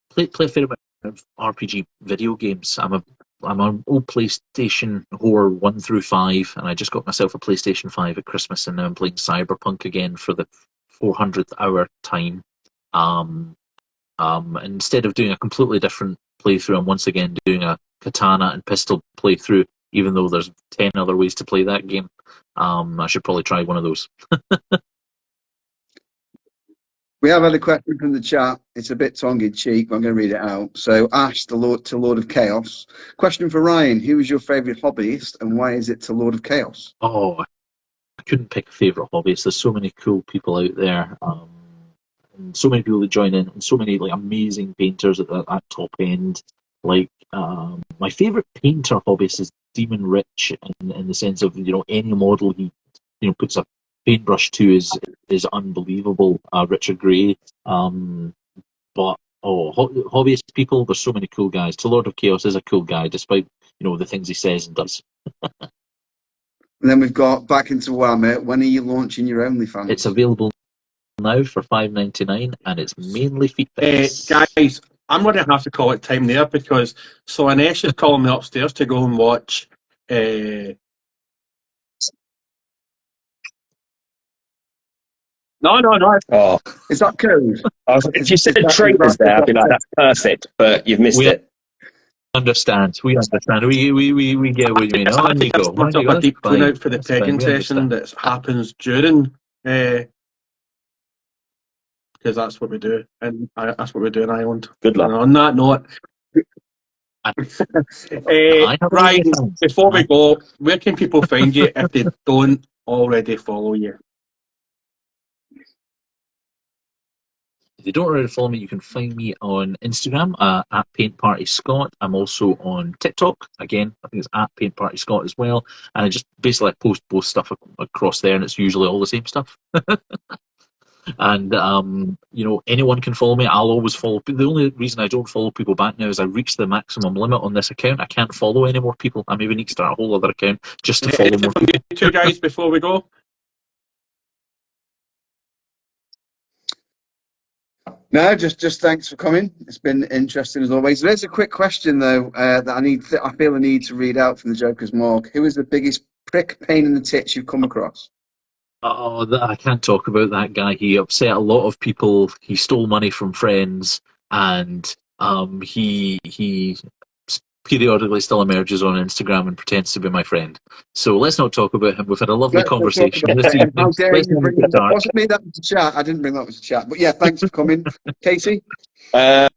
play a fair bit of RPG video games. I'm an old PlayStation whore 1 through 5, and I just got myself a PlayStation 5 at Christmas, and now I'm playing Cyberpunk again for the 400th hour time. Instead of doing a completely different playthrough, I'm once again doing a katana and pistol playthrough, even though there's 10 other ways to play that game. I should probably try one of those. We have had a question from the chat. It's a bit tongue-in-cheek, but I'm going to read it out. So, Ash, to Lord of Chaos. Question for Ryan. Who is your favourite hobbyist, and why is it to Lord of Chaos? Oh, I couldn't pick a favourite hobbyist. There's so many cool people out there. And so many people that join in, and so many amazing painters at that top end. My favourite painter hobbyist is Demon Rich, in the sense of any model he puts a paintbrush to is unbelievable. Richard Gray, but hobbyist people, there's so many cool guys. To Lord of Chaos is a cool guy, despite the things he says and does. And then we've got back into Warhammer. When are you launching your OnlyFans? It's available now for $5.99, and it's mainly feet pics. Guys, I'm going to have to call it time there, because Anesh is calling me upstairs to go and watch. No. Oh, is that code? If you said traitors there, I'd be like, "That's perfect," but you've missed it. We understand. We get what you mean. I think I've split up a deep clean out for the pegging session that happens during, because that's what we do, and that's what we do in Ireland. Good luck. And on that note, I have Ryan, already found- before we go, where can people find you if they don't already follow you? If you don't already follow me, you can find me on Instagram at Paint Party Scott. I'm also on TikTok. Again, I think it's at Paint Party Scott as well. And I just basically post both stuff across there, and it's usually all the same stuff. And anyone can follow me. I'll always follow. The only reason I don't follow people back now is I reached the maximum limit on this account. I can't follow any more people. I maybe need to start a whole other account just to follow more people. You two guys before we go. No, just thanks for coming. It's been interesting as always. There's a quick question though that I feel the need to read out from the Joker's Morgue. Who is the biggest prick pain in the tits you've come across? Oh, I can't talk about that guy. He upset a lot of people. He stole money from friends, and he periodically still emerges on Instagram and pretends to be my friend. So let's not talk about him. We've had a lovely conversation this evening. How dare Let's you not bring make it that? dark. Wasn't me, that was a chat. I didn't bring that up as a chat. But yeah, thanks for coming. Casey? No,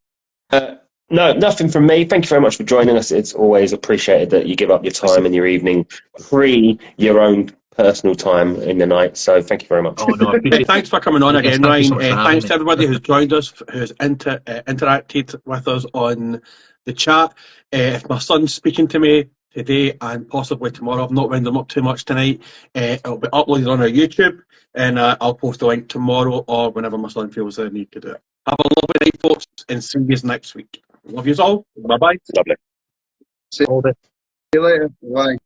nothing from me. Thank you very much for joining us. It's always appreciated that you give up your time and your evening pre your own personal time in the night. So thank you very much. Oh, no, I appreciate Thanks for coming on Yes, again, thank you Ryan. so much for having Thanks me. to everybody who's joined us, who's interacted with us on the chat. If my son's speaking to me today and possibly tomorrow, I've not wound him up too much tonight, it'll be uploaded on our YouTube, and I'll post a link tomorrow or whenever my son feels the need to do it. Have a lovely night, folks, and see you next week. Love you all. Bye-bye. Lovely. See all the you later. Bye.